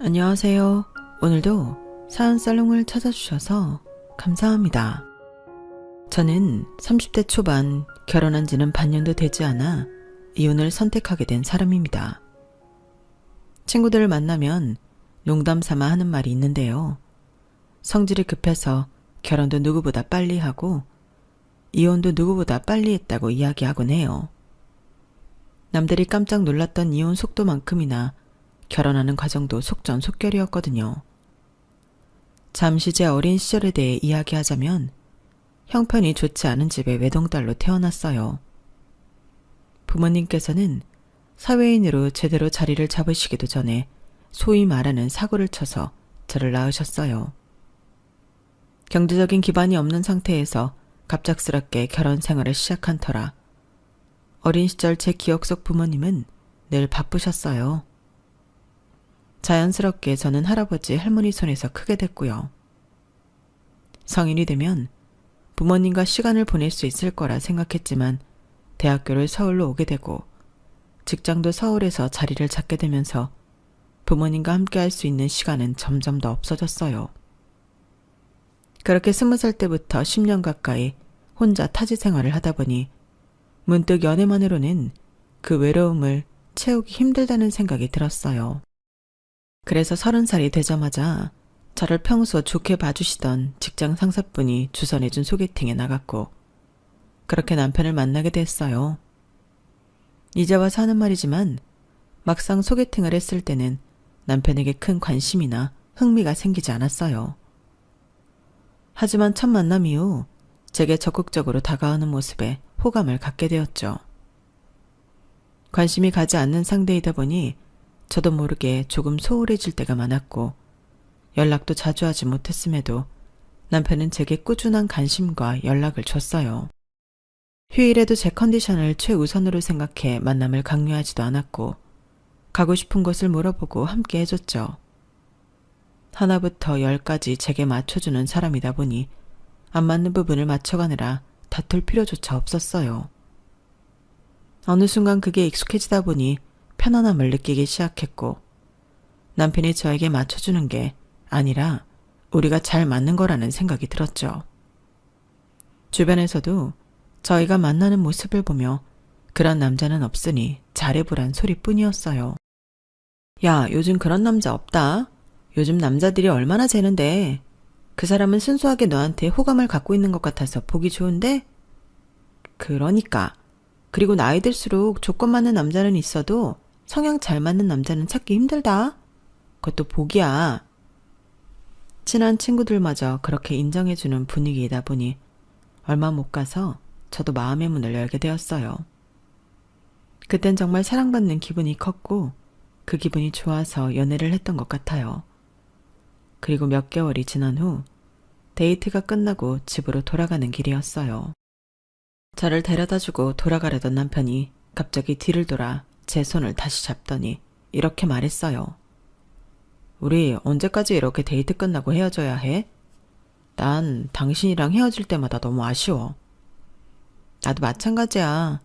안녕하세요. 오늘도 사연살롱을 찾아주셔서 감사합니다. 저는 30대 초반 결혼한 지는 반년도 되지 않아 이혼을 선택하게 된 사람입니다. 친구들을 만나면 농담 삼아 하는 말이 있는데요. 성질이 급해서 결혼도 누구보다 빨리 하고 이혼도 누구보다 빨리 했다고 이야기하곤 해요. 남들이 깜짝 놀랐던 이혼 속도만큼이나 결혼하는 과정도 속전속결이었거든요. 잠시 제 어린 시절에 대해 이야기하자면 형편이 좋지 않은 집에 외동딸로 태어났어요. 부모님께서는 사회인으로 제대로 자리를 잡으시기도 전에 소위 말하는 사고를 쳐서 저를 낳으셨어요. 경제적인 기반이 없는 상태에서 갑작스럽게 결혼 생활을 시작한 터라 어린 시절 제 기억 속 부모님은 늘 바쁘셨어요. 자연스럽게 저는 할아버지, 할머니 손에서 크게 됐고요. 성인이 되면 부모님과 시간을 보낼 수 있을 거라 생각했지만 대학교를 서울로 오게 되고 직장도 서울에서 자리를 잡게 되면서 부모님과 함께 할 수 있는 시간은 점점 더 없어졌어요. 그렇게 20살 때부터 10년 가까이 혼자 타지 생활을 하다 보니 문득 연애만으로는 그 외로움을 채우기 힘들다는 생각이 들었어요. 그래서 30살이 되자마자 저를 평소 좋게 봐주시던 직장 상사분이 주선해준 소개팅에 나갔고 그렇게 남편을 만나게 됐어요. 이제 와서 하는 말이지만 막상 소개팅을 했을 때는 남편에게 큰 관심이나 흥미가 생기지 않았어요. 하지만 첫 만남 이후 제게 적극적으로 다가오는 모습에 호감을 갖게 되었죠. 관심이 가지 않는 상대이다 보니 저도 모르게 조금 소홀해질 때가 많았고 연락도 자주 하지 못했음에도 남편은 제게 꾸준한 관심과 연락을 줬어요. 휴일에도 제 컨디션을 최우선으로 생각해 만남을 강요하지도 않았고 가고 싶은 곳을 물어보고 함께 해줬죠. 하나부터 10까지 제게 맞춰주는 사람이다 보니 안 맞는 부분을 맞춰가느라 다툴 필요조차 없었어요. 어느 순간 그게 익숙해지다 보니 편안함을 느끼기 시작했고 남편이 저에게 맞춰주는 게 아니라 우리가 잘 맞는 거라는 생각이 들었죠. 주변에서도 저희가 만나는 모습을 보며 그런 남자는 없으니 잘해보란 소리뿐이었어요. 야, 요즘 그런 남자 없다. 요즘 남자들이 얼마나 재는데 그 사람은 순수하게 너한테 호감을 갖고 있는 것 같아서 보기 좋은데? 그러니까. 그리고 나이 들수록 조건 맞는 남자는 있어도 성향 잘 맞는 남자는 찾기 힘들다. 그것도 복이야. 친한 친구들마저 그렇게 인정해주는 분위기이다 보니 얼마 못 가서 저도 마음의 문을 열게 되었어요. 그땐 정말 사랑받는 기분이 컸고 그 기분이 좋아서 연애를 했던 것 같아요. 그리고 몇 개월이 지난 후 데이트가 끝나고 집으로 돌아가는 길이었어요. 저를 데려다주고 돌아가려던 남편이 갑자기 뒤를 돌아 제 손을 다시 잡더니 이렇게 말했어요. 우리 언제까지 이렇게 데이트 끝나고 헤어져야 해? 난 당신이랑 헤어질 때마다 너무 아쉬워. 나도 마찬가지야.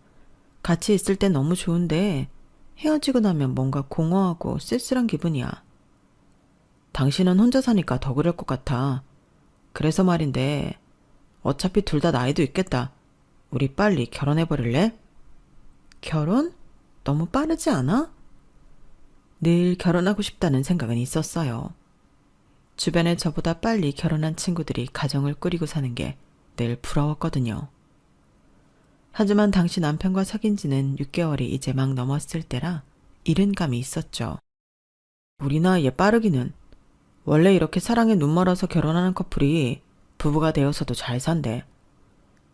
같이 있을 땐 너무 좋은데 헤어지고 나면 뭔가 공허하고 쓸쓸한 기분이야. 당신은 혼자 사니까 더 그럴 것 같아. 그래서 말인데 어차피 둘 다 나이도 있겠다. 우리 빨리 결혼해버릴래? 결혼? 너무 빠르지 않아? 늘 결혼하고 싶다는 생각은 있었어요. 주변에 저보다 빨리 결혼한 친구들이 가정을 꾸리고 사는 게 늘 부러웠거든요. 하지만 당시 남편과 사귄 지는 6개월이 이제 막 넘었을 때라 이른 감이 있었죠. 우리 나이에 빠르기는. 원래 이렇게 사랑에 눈멀어서 결혼하는 커플이 부부가 되어서도 잘 산대.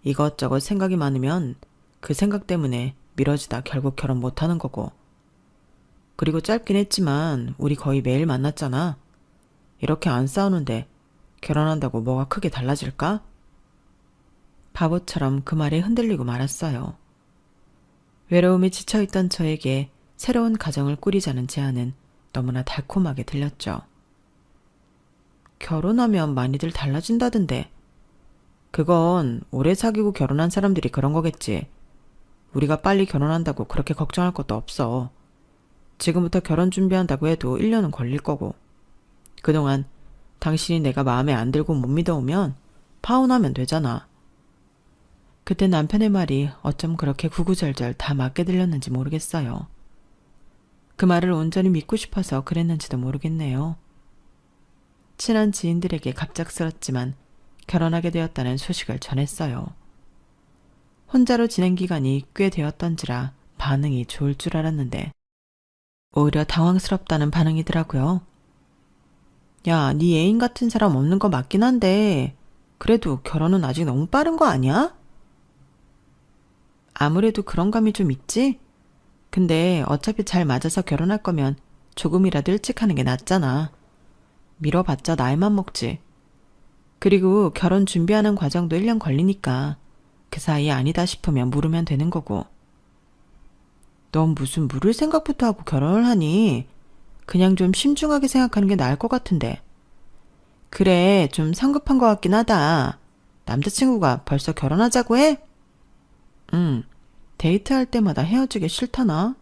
이것저것 생각이 많으면 그 생각 때문에 미뤄지다 결국 결혼 못하는 거고. 그리고 짧긴 했지만 우리 거의 매일 만났잖아. 이렇게 안 싸우는데 결혼한다고 뭐가 크게 달라질까? 바보처럼 그 말에 흔들리고 말았어요. 외로움에 지쳐있던 저에게 새로운 가정을 꾸리자는 제안은 너무나 달콤하게 들렸죠. 결혼하면 많이들 달라진다던데. 그건 오래 사귀고 결혼한 사람들이 그런 거겠지. 우리가 빨리 결혼한다고 그렇게 걱정할 것도 없어. 지금부터 결혼 준비한다고 해도 1년은 걸릴 거고. 그동안 당신이 내가 마음에 안 들고 못 믿어오면 파혼하면 되잖아. 그때 남편의 말이 어쩜 그렇게 구구절절 다 맞게 들렸는지 모르겠어요. 그 말을 온전히 믿고 싶어서 그랬는지도 모르겠네요. 친한 지인들에게 갑작스럽지만 결혼하게 되었다는 소식을 전했어요. 혼자로 지낸 기간이 꽤 되었던지라 반응이 좋을 줄 알았는데 오히려 당황스럽다는 반응이더라고요. 야, 네 애인 같은 사람 없는 거 맞긴 한데 그래도 결혼은 아직 너무 빠른 거 아니야? 아무래도 그런 감이 좀 있지? 근데 어차피 잘 맞아서 결혼할 거면 조금이라도 일찍 하는 게 낫잖아. 미뤄봤자 나이만 먹지. 그리고 결혼 준비하는 과정도 1년 걸리니까 그 사이에 아니다 싶으면 물으면 되는 거고. 넌 무슨 물을 생각부터 하고 결혼을 하니? 그냥 좀 심중하게 생각하는 게 나을 것 같은데. 그래, 좀 성급한 것 같긴 하다. 남자친구가 벌써 결혼하자고 해? 응, 데이트할 때마다 헤어지기 싫다나?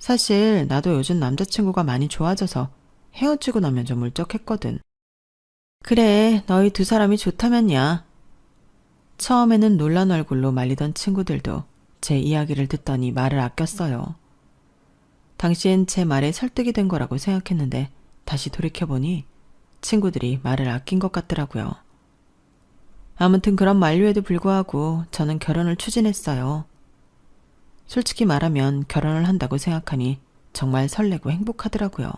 사실 나도 요즘 남자친구가 많이 좋아져서 헤어지고 나면 좀 울적했거든. 그래, 너희 두 사람이 좋다면야. 처음에는 놀란 얼굴로 말리던 친구들도 제 이야기를 듣더니 말을 아꼈어요. 당시엔 제 말에 설득이 된 거라고 생각했는데 다시 돌이켜보니 친구들이 말을 아낀 것 같더라고요. 아무튼 그런 만류에도 불구하고 저는 결혼을 추진했어요. 솔직히 말하면 결혼을 한다고 생각하니 정말 설레고 행복하더라고요.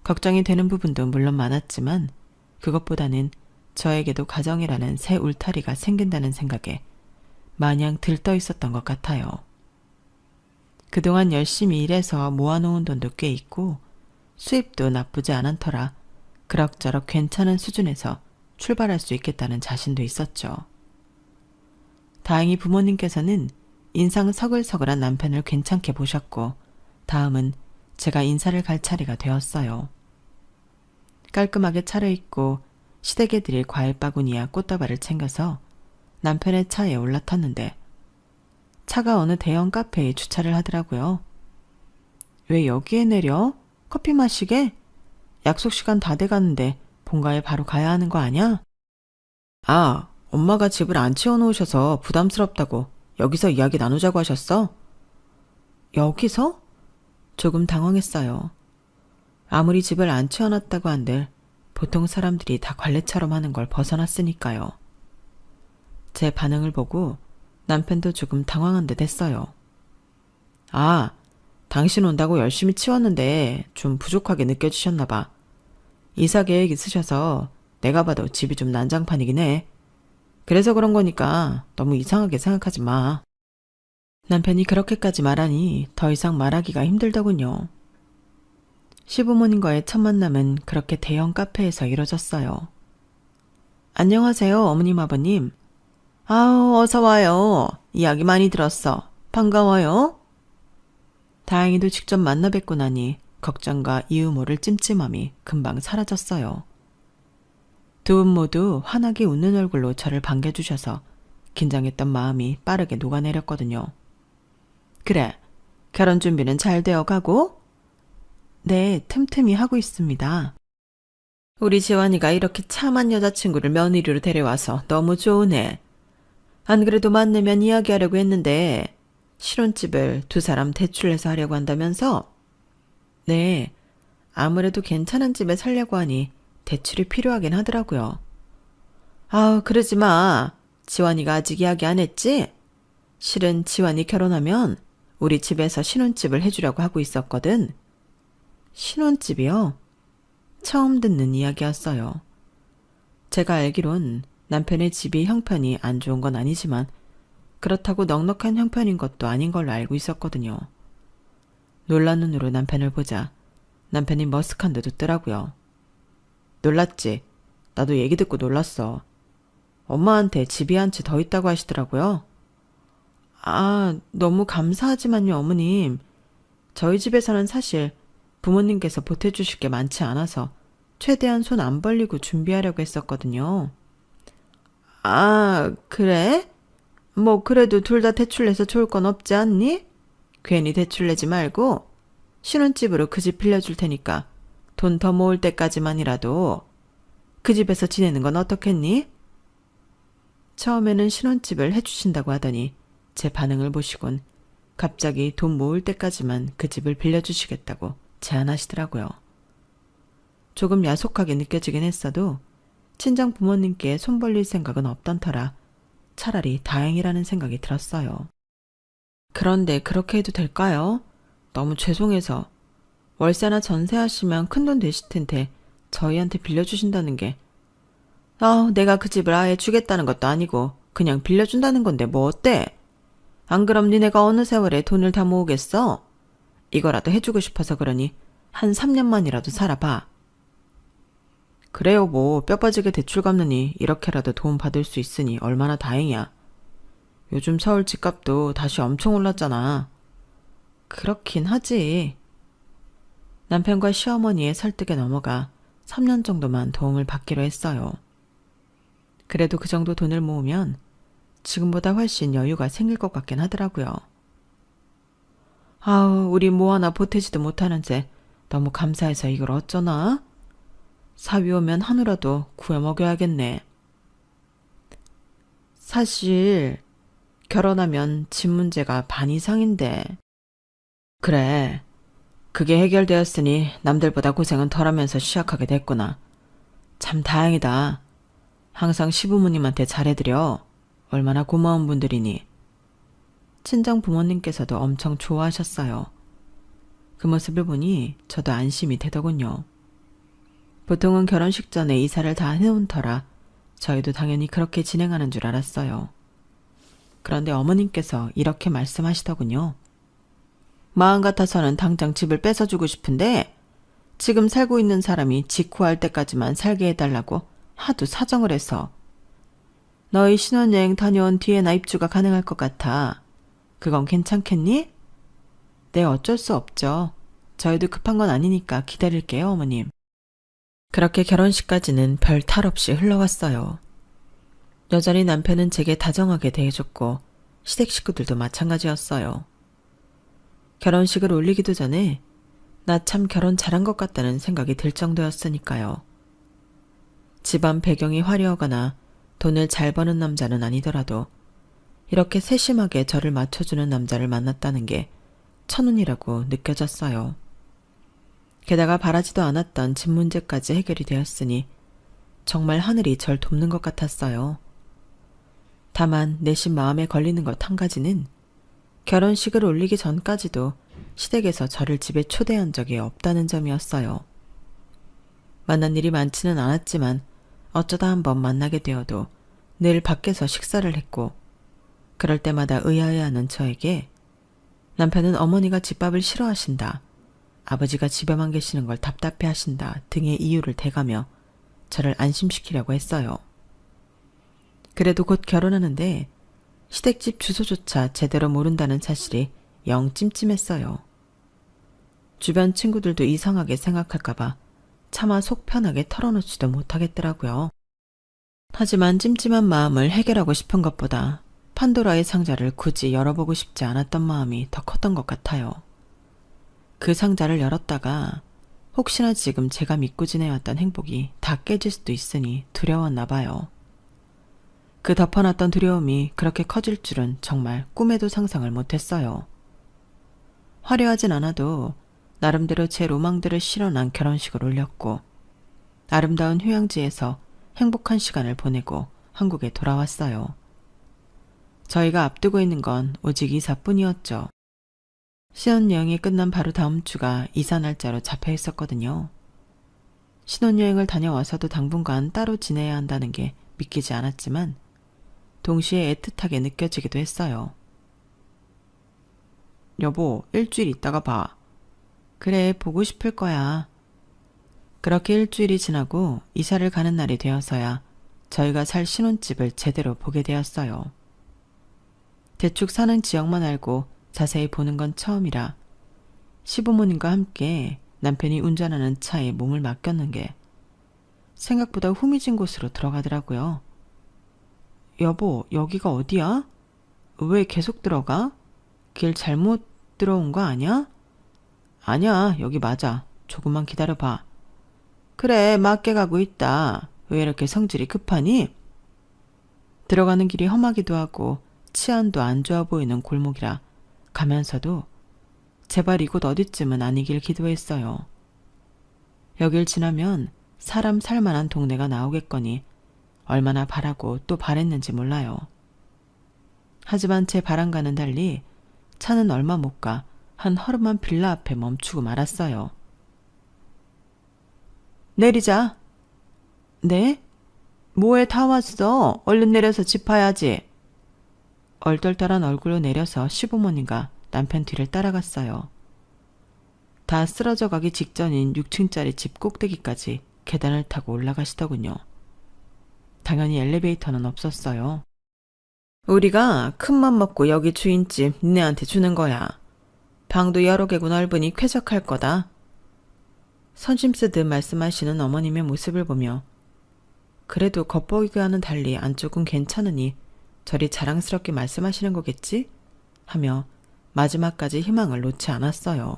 걱정이 되는 부분도 물론 많았지만 그것보다는 저에게도 가정이라는 새 울타리가 생긴다는 생각에 마냥 들떠 있었던 것 같아요. 그동안 열심히 일해서 모아놓은 돈도 꽤 있고 수입도 나쁘지 않았더라 그럭저럭 괜찮은 수준에서 출발할 수 있겠다는 자신도 있었죠. 다행히 부모님께서는 인상 서글서글한 남편을 괜찮게 보셨고 다음은 제가 인사를 갈 차례가 되었어요. 깔끔하게 차려입고 시댁에 드릴 과일 바구니와 꽃다발을 챙겨서 남편의 차에 올라탔는데 차가 어느 대형 카페에 주차를 하더라고요. 왜 여기에 내려? 커피 마시게? 약속 시간 다 돼가는데 본가에 바로 가야 하는 거 아냐? 아, 엄마가 집을 안 치워놓으셔서 부담스럽다고 여기서 이야기 나누자고 하셨어? 여기서? 조금 당황했어요. 아무리 집을 안 치워놨다고 한들 보통 사람들이 다 관례처럼 하는 걸 벗어났으니까요. 제 반응을 보고 남편도 조금 당황한 듯 했어요. 아, 당신 온다고 열심히 치웠는데 좀 부족하게 느껴지셨나 봐. 이사 계획 있으셔서 내가 봐도 집이 좀 난장판이긴 해. 그래서 그런 거니까 너무 이상하게 생각하지 마. 남편이 그렇게까지 말하니 더 이상 말하기가 힘들더군요. 시부모님과의 첫 만남은 그렇게 대형 카페에서 이뤄졌어요. 안녕하세요, 어머님, 아버님. 아우, 어서 와요. 이야기 많이 들었어. 반가워요. 다행히도 직접 만나 뵙고 나니 걱정과 이유 모를 찜찜함이 금방 사라졌어요. 두 분 모두 환하게 웃는 얼굴로 저를 반겨주셔서 긴장했던 마음이 빠르게 녹아내렸거든요. 그래, 결혼 준비는 잘 되어가고? 네, 틈틈이 하고 있습니다. 우리 지환이가 이렇게 참한 여자친구를 며느리로 데려와서 너무 좋으네. 안 그래도 만나면 이야기하려고 했는데 신혼집을 두 사람 대출해서 하려고 한다면서? 네, 아무래도 괜찮은 집에 살려고 하니 대출이 필요하긴 하더라고요. 아우, 그러지 마. 지환이가 아직 이야기 안 했지? 실은 지환이 결혼하면 우리 집에서 신혼집을 해주려고 하고 있었거든. 신혼집이요? 처음 듣는 이야기였어요. 제가 알기론 남편의 집이 형편이 안 좋은 건 아니지만 그렇다고 넉넉한 형편인 것도 아닌 걸로 알고 있었거든요. 놀란 눈으로 남편을 보자 남편이 머쓱한 듯 웃더라고요. 놀랐지? 나도 얘기 듣고 놀랐어. 엄마한테 집이 한 채 더 있다고 하시더라고요. 아, 너무 감사하지만요, 어머님. 저희 집에서는 사실 부모님께서 보태주실 게 많지 않아서 최대한 손 안 벌리고 준비하려고 했었거든요. 아, 그래? 뭐 그래도 둘 다 대출 내서 좋을 건 없지 않니? 괜히 대출 내지 말고 신혼집으로 그 집 빌려줄 테니까 돈 더 모을 때까지만이라도 그 집에서 지내는 건 어떻겠니? 처음에는 신혼집을 해주신다고 하더니 제 반응을 보시곤 갑자기 돈 모을 때까지만 그 집을 빌려주시겠다고 제안하시더라고요. 조금 야속하게 느껴지긴 했어도 친정 부모님께 손 벌릴 생각은 없던 터라 차라리 다행이라는 생각이 들었어요. 그런데 그렇게 해도 될까요? 너무 죄송해서. 월세나 전세하시면 큰돈 되실 텐데 저희한테 빌려주신다는 게 내가 그 집을 아예 주겠다는 것도 아니고 그냥 빌려준다는 건데 뭐 어때? 안 그럼 니네가 어느 세월에 돈을 다 모으겠어? 이거라도 해주고 싶어서 그러니 한 3년만이라도 살아봐. 그래요 뭐 뼈 빠지게 대출 갚느니 이렇게라도 도움 받을 수 있으니 얼마나 다행이야. 요즘 서울 집값도 다시 엄청 올랐잖아. 그렇긴 하지. 남편과 시어머니의 설득에 넘어가 3년 정도만 도움을 받기로 했어요. 그래도 그 정도 돈을 모으면 지금보다 훨씬 여유가 생길 것 같긴 하더라고요. 우리 뭐 하나 보태지도 못하는데 너무 감사해서 이걸 어쩌나? 사위 오면 한우라도 구워 먹여야겠네. 사실 결혼하면 집 문제가 반 이상인데. 그래. 그게 해결되었으니 남들보다 고생은 덜하면서 시작하게 됐구나. 참 다행이다. 항상 시부모님한테 잘해드려. 얼마나 고마운 분들이니. 친정 부모님께서도 엄청 좋아하셨어요. 그 모습을 보니 저도 안심이 되더군요. 보통은 결혼식 전에 이사를 다 해놓은 터라 저희도 당연히 그렇게 진행하는 줄 알았어요. 그런데 어머님께서 이렇게 말씀하시더군요. 마음 같아서는 당장 집을 뺏어주고 싶은데 지금 살고 있는 사람이 집 구할 때까지만 살게 해달라고 하도 사정을 해서. 너희 신혼여행 다녀온 뒤에나 입주가 가능할 것 같아. 그건 괜찮겠니? 네, 어쩔 수 없죠. 저희도 급한 건 아니니까 기다릴게요, 어머님. 그렇게 결혼식까지는 별 탈 없이 흘러왔어요. 여전히 남편은 제게 다정하게 대해줬고 시댁 식구들도 마찬가지였어요. 결혼식을 올리기도 전에 나 참 결혼 잘한 것 같다는 생각이 들 정도였으니까요. 집안 배경이 화려하거나 돈을 잘 버는 남자는 아니더라도 이렇게 세심하게 저를 맞춰주는 남자를 만났다는 게 천운이라고 느껴졌어요. 게다가 바라지도 않았던 집 문제까지 해결이 되었으니 정말 하늘이 절 돕는 것 같았어요. 다만 내심 마음에 걸리는 것 한 가지는 결혼식을 올리기 전까지도 시댁에서 저를 집에 초대한 적이 없다는 점이었어요. 만난 일이 많지는 않았지만 어쩌다 한번 만나게 되어도 늘 밖에서 식사를 했고 그럴 때마다 의아해하는 저에게 남편은 어머니가 집밥을 싫어하신다, 아버지가 집에만 계시는 걸 답답해하신다 등의 이유를 대가며 저를 안심시키려고 했어요. 그래도 곧 결혼하는데 시댁집 주소조차 제대로 모른다는 사실이 영 찜찜했어요. 주변 친구들도 이상하게 생각할까봐 차마 속 편하게 털어놓지도 못하겠더라고요. 하지만 찜찜한 마음을 해결하고 싶은 것보다 판도라의 상자를 굳이 열어보고 싶지 않았던 마음이 더 컸던 것 같아요. 그 상자를 열었다가 혹시나 지금 제가 믿고 지내왔던 행복이 다 깨질 수도 있으니 두려웠나 봐요. 그 덮어놨던 두려움이 그렇게 커질 줄은 정말 꿈에도 상상을 못했어요. 화려하진 않아도 나름대로 제 로망들을 실어난 결혼식을 올렸고 아름다운 휴양지에서 행복한 시간을 보내고 한국에 돌아왔어요. 저희가 앞두고 있는 건 오직 이사뿐이었죠. 신혼여행이 끝난 바로 다음 주가 이사 날짜로 잡혀 있었거든요. 신혼여행을 다녀와서도 당분간 따로 지내야 한다는 게 믿기지 않았지만 동시에 애틋하게 느껴지기도 했어요. 여보, 일주일 있다가 봐. 그래, 보고 싶을 거야. 그렇게 일주일이 지나고 이사를 가는 날이 되어서야 저희가 살 신혼집을 제대로 보게 되었어요. 대충 사는 지역만 알고 자세히 보는 건 처음이라 시부모님과 함께 남편이 운전하는 차에 몸을 맡겼는 게 생각보다 후미진 곳으로 들어가더라고요. 여보, 여기가 어디야? 왜 계속 들어가? 길 잘못 들어온 거 아니야? 아니야, 여기 맞아. 조금만 기다려봐. 그래, 맞게 가고 있다. 왜 이렇게 성질이 급하니? 들어가는 길이 험하기도 하고 치안도 안 좋아 보이는 골목이라 가면서도 제발 이곳 어디쯤은 아니길 기도했어요. 여길 지나면 사람 살만한 동네가 나오겠거니 얼마나 바라고 또 바랬는지 몰라요. 하지만 제 바람과는 달리 차는 얼마 못 가 한 허름한 빌라 앞에 멈추고 말았어요. 내리자. 네? 뭐해 다 왔어. 얼른 내려서 집 봐야지. 얼떨떨한 얼굴로 내려서 시부모님과 남편 뒤를 따라갔어요. 다 쓰러져 가기 직전인 6층짜리 집 꼭대기까지 계단을 타고 올라가시더군요. 당연히 엘리베이터는 없었어요. 우리가 큰맘 먹고 여기 주인집 니네한테 주는 거야. 방도 여러 개고 넓으니 쾌적할 거다. 선심 쓰듯 말씀하시는 어머님의 모습을 보며 그래도 겉보기와는 달리 안쪽은 괜찮으니 저리 자랑스럽게 말씀하시는 거겠지? 하며 마지막까지 희망을 놓지 않았어요.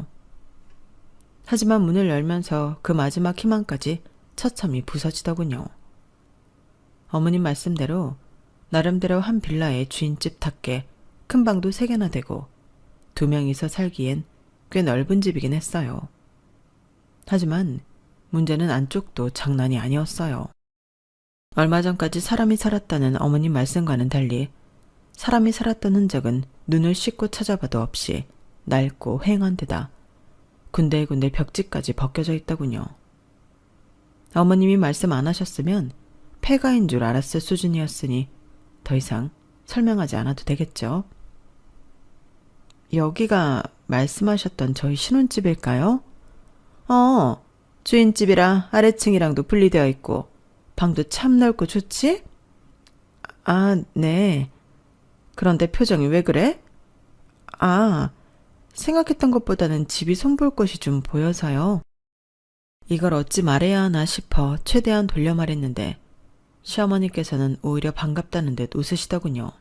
하지만 문을 열면서 그 마지막 희망까지 처참히 부서지더군요. 어머님 말씀대로 나름대로 한 빌라의 주인집답게 큰 방도 3개나 되고 2명이서 살기엔 꽤 넓은 집이긴 했어요. 하지만 문제는 안쪽도 장난이 아니었어요. 얼마 전까지 사람이 살았다는 어머님 말씀과는 달리 사람이 살았던 흔적은 눈을 씻고 찾아봐도 없이 낡고 휑한 데다 군데군데 벽지까지 벗겨져 있더군요. 어머님이 말씀 안 하셨으면 폐가인 줄 알았을 수준이었으니 더 이상 설명하지 않아도 되겠죠. 여기가 말씀하셨던 저희 신혼집일까요? 주인집이라 아래층이랑도 분리되어 있고 방도 참 넓고 좋지? 아, 네. 그런데 표정이 왜 그래? 아, 생각했던 것보다는 집이 손볼 곳이 좀 보여서요. 이걸 어찌 말해야 하나 싶어 최대한 돌려 말했는데 시어머니께서는 오히려 반갑다는 듯 웃으시더군요.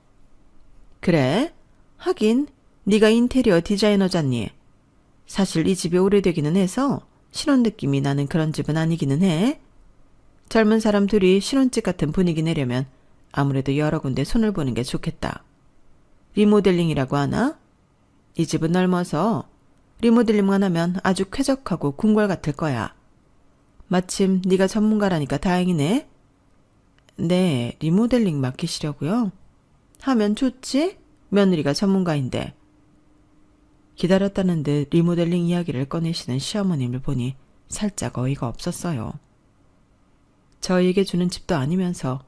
그래? 하긴 네가 인테리어 디자이너잖니. 사실 이 집이 오래되기는 해서 신혼 느낌이 나는 그런 집은 아니기는 해. 젊은 사람 둘이 신혼집 같은 분위기 내려면 아무래도 여러 군데 손을 보는 게 좋겠다. 리모델링이라고 하나? 이 집은 넓어서 리모델링만 하면 아주 쾌적하고 궁궐 같을 거야. 마침 네가 전문가라니까 다행이네. 네, 리모델링 맡기시려고요? 하면 좋지? 며느리가 전문가인데. 기다렸다는 듯 리모델링 이야기를 꺼내시는 시어머님을 보니 살짝 어이가 없었어요. 저희에게 주는 집도 아니면서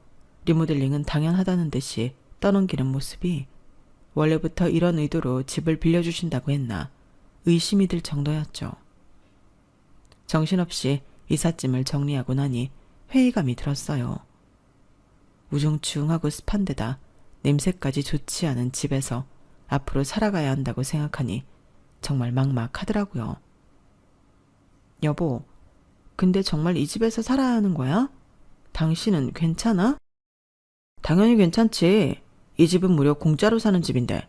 리모델링은 당연하다는 듯이 떠넘기는 모습이 원래부터 이런 의도로 집을 빌려주신다고 했나 의심이 들 정도였죠. 정신없이 이삿짐을 정리하고 나니 회의감이 들었어요. 우중충하고 습한 데다 냄새까지 좋지 않은 집에서 앞으로 살아가야 한다고 생각하니 정말 막막하더라고요. 여보, 근데 정말 이 집에서 살아야 하는 거야? 당신은 괜찮아? 당연히 괜찮지. 이 집은 무려 공짜로 사는 집인데.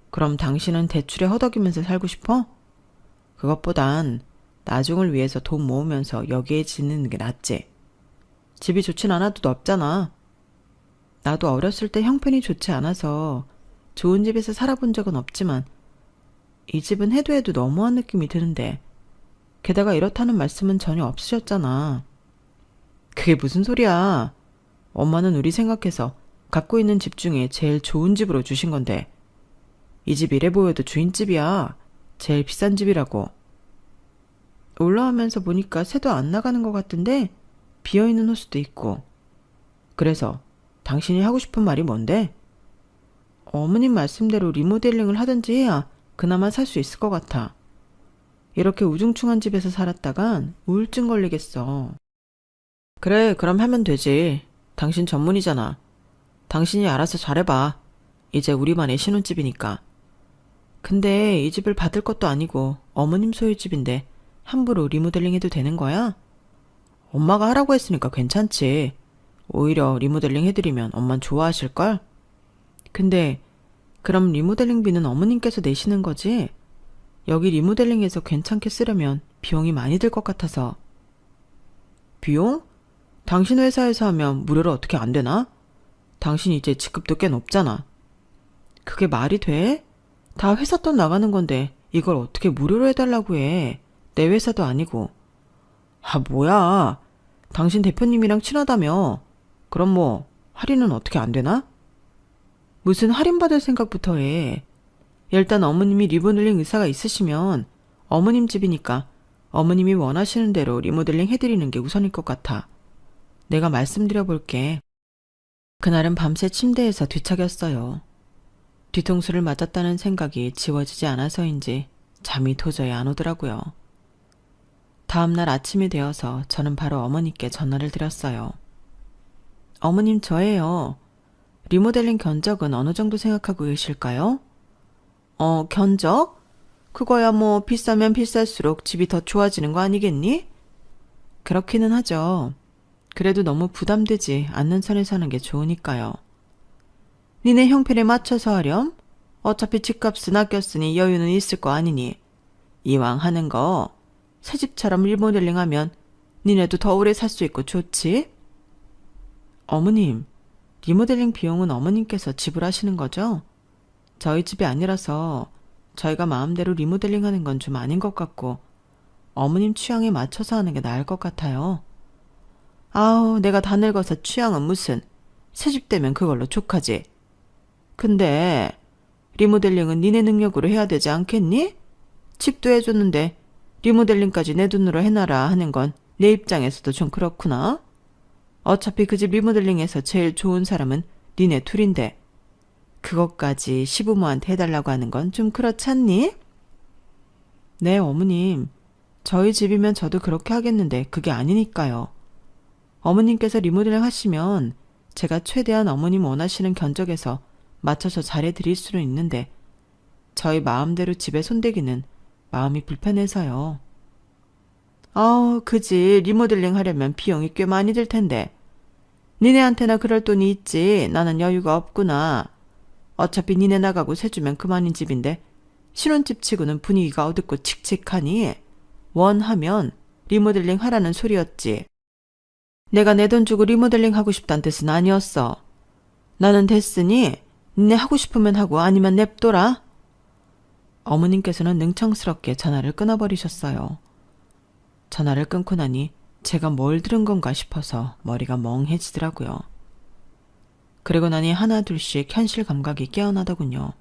그럼 당신은 대출에 허덕이면서 살고 싶어? 그것보단 나중을 위해서 돈 모으면서 여기에 짓는 게 낫지. 집이 좋진 않아도 넓잖아. 나도 어렸을 때 형편이 좋지 않아서 좋은 집에서 살아본 적은 없지만 이 집은 해도 해도 너무한 느낌이 드는데 게다가 이렇다는 말씀은 전혀 없으셨잖아. 그게 무슨 소리야. 엄마는 우리 생각해서 갖고 있는 집 중에 제일 좋은 집으로 주신 건데 이 집 이래 보여도 주인집이야. 제일 비싼 집이라고. 올라오면서 보니까 새도 안 나가는 것 같은데 비어있는 호수도 있고. 그래서 당신이 하고 싶은 말이 뭔데? 어머님 말씀대로 리모델링을 하든지 해야 그나마 살 수 있을 것 같아. 이렇게 우중충한 집에서 살았다간 우울증 걸리겠어. 그래, 그럼 하면 되지. 당신 전문이잖아. 당신이 알아서 잘해봐. 이제 우리만의 신혼집이니까. 근데 이 집을 받을 것도 아니고 어머님 소유 집인데 함부로 리모델링 해도 되는 거야? 엄마가 하라고 했으니까 괜찮지. 오히려 리모델링 해드리면 엄만 좋아하실걸? 근데 그럼 리모델링비는 어머님께서 내시는 거지? 여기 리모델링해서 괜찮게 쓰려면 비용이 많이 들 것 같아서. 비용? 당신 회사에서 하면 무료로 어떻게 안 되나? 당신 이제 직급도 꽤 높잖아. 그게 말이 돼? 다 회사 돈 나가는 건데 이걸 어떻게 무료로 해달라고 해. 내 회사도 아니고. 아, 뭐야. 당신 대표님이랑 친하다며. 그럼 뭐 할인은 어떻게 안 되나? 무슨 할인받을 생각부터 해. 일단 어머님이 리모델링 의사가 있으시면 어머님 집이니까 어머님이 원하시는 대로 리모델링 해드리는 게 우선일 것 같아. 내가 말씀드려 볼게. 그날은 밤새 침대에서 뒤척였어요. 뒤통수를 맞았다는 생각이 지워지지 않아서인지 잠이 도저히 안 오더라고요. 다음날 아침이 되어서 저는 바로 어머니께 전화를 드렸어요. 어머님, 저예요. 리모델링 견적은 어느 정도 생각하고 계실까요? 견적? 그거야 뭐 비싸면 비쌀수록 집이 더 좋아지는 거 아니겠니? 그렇기는 하죠. 그래도 너무 부담되지 않는 선에 사는 게 좋으니까요. 니네 형편에 맞춰서 하렴? 어차피 집값은 아꼈으니 여유는 있을 거 아니니. 이왕 하는 거 새집처럼 리모델링하면 니네도 더 오래 살 수 있고 좋지? 어머님, 리모델링 비용은 어머님께서 지불하시는 거죠? 저희 집이 아니라서 저희가 마음대로 리모델링하는 건 좀 아닌 것 같고 어머님 취향에 맞춰서 하는 게 나을 것 같아요. 아우, 내가 다 늙어서 취향은 무슨. 새집 되면 그걸로 족하지. 근데 리모델링은 니네 능력으로 해야 되지 않겠니? 집도 해줬는데 리모델링까지 내 돈으로 해놔라 하는 건 내 입장에서도 좀 그렇구나. 어차피 그 집 리모델링에서 제일 좋은 사람은 니네 둘인데 그것까지 시부모한테 해달라고 하는 건 좀 그렇지 않니? 네, 어머님. 저희 집이면 저도 그렇게 하겠는데 그게 아니니까요. 어머님께서 리모델링 하시면 제가 최대한 어머님 원하시는 견적에서 맞춰서 잘해드릴 수는 있는데 저희 마음대로 집에 손대기는 마음이 불편해서요. 그지. 리모델링 하려면 비용이 꽤 많이 들 텐데. 니네한테나 그럴 돈이 있지. 나는 여유가 없구나. 어차피 니네 나가고 세주면 그만인 집인데 신혼집 치고는 분위기가 어둡고 칙칙하니 원하면 리모델링 하라는 소리였지. 내가 내 돈 주고 리모델링 하고 싶다는 뜻은 아니었어. 나는 됐으니 니네 하고 싶으면 하고 아니면 냅둬라. 어머님께서는 능청스럽게 전화를 끊어버리셨어요. 전화를 끊고 나니 제가 뭘 들은 건가 싶어서 머리가 멍해지더라고요. 그리고 나니 하나둘씩 현실 감각이 깨어나더군요.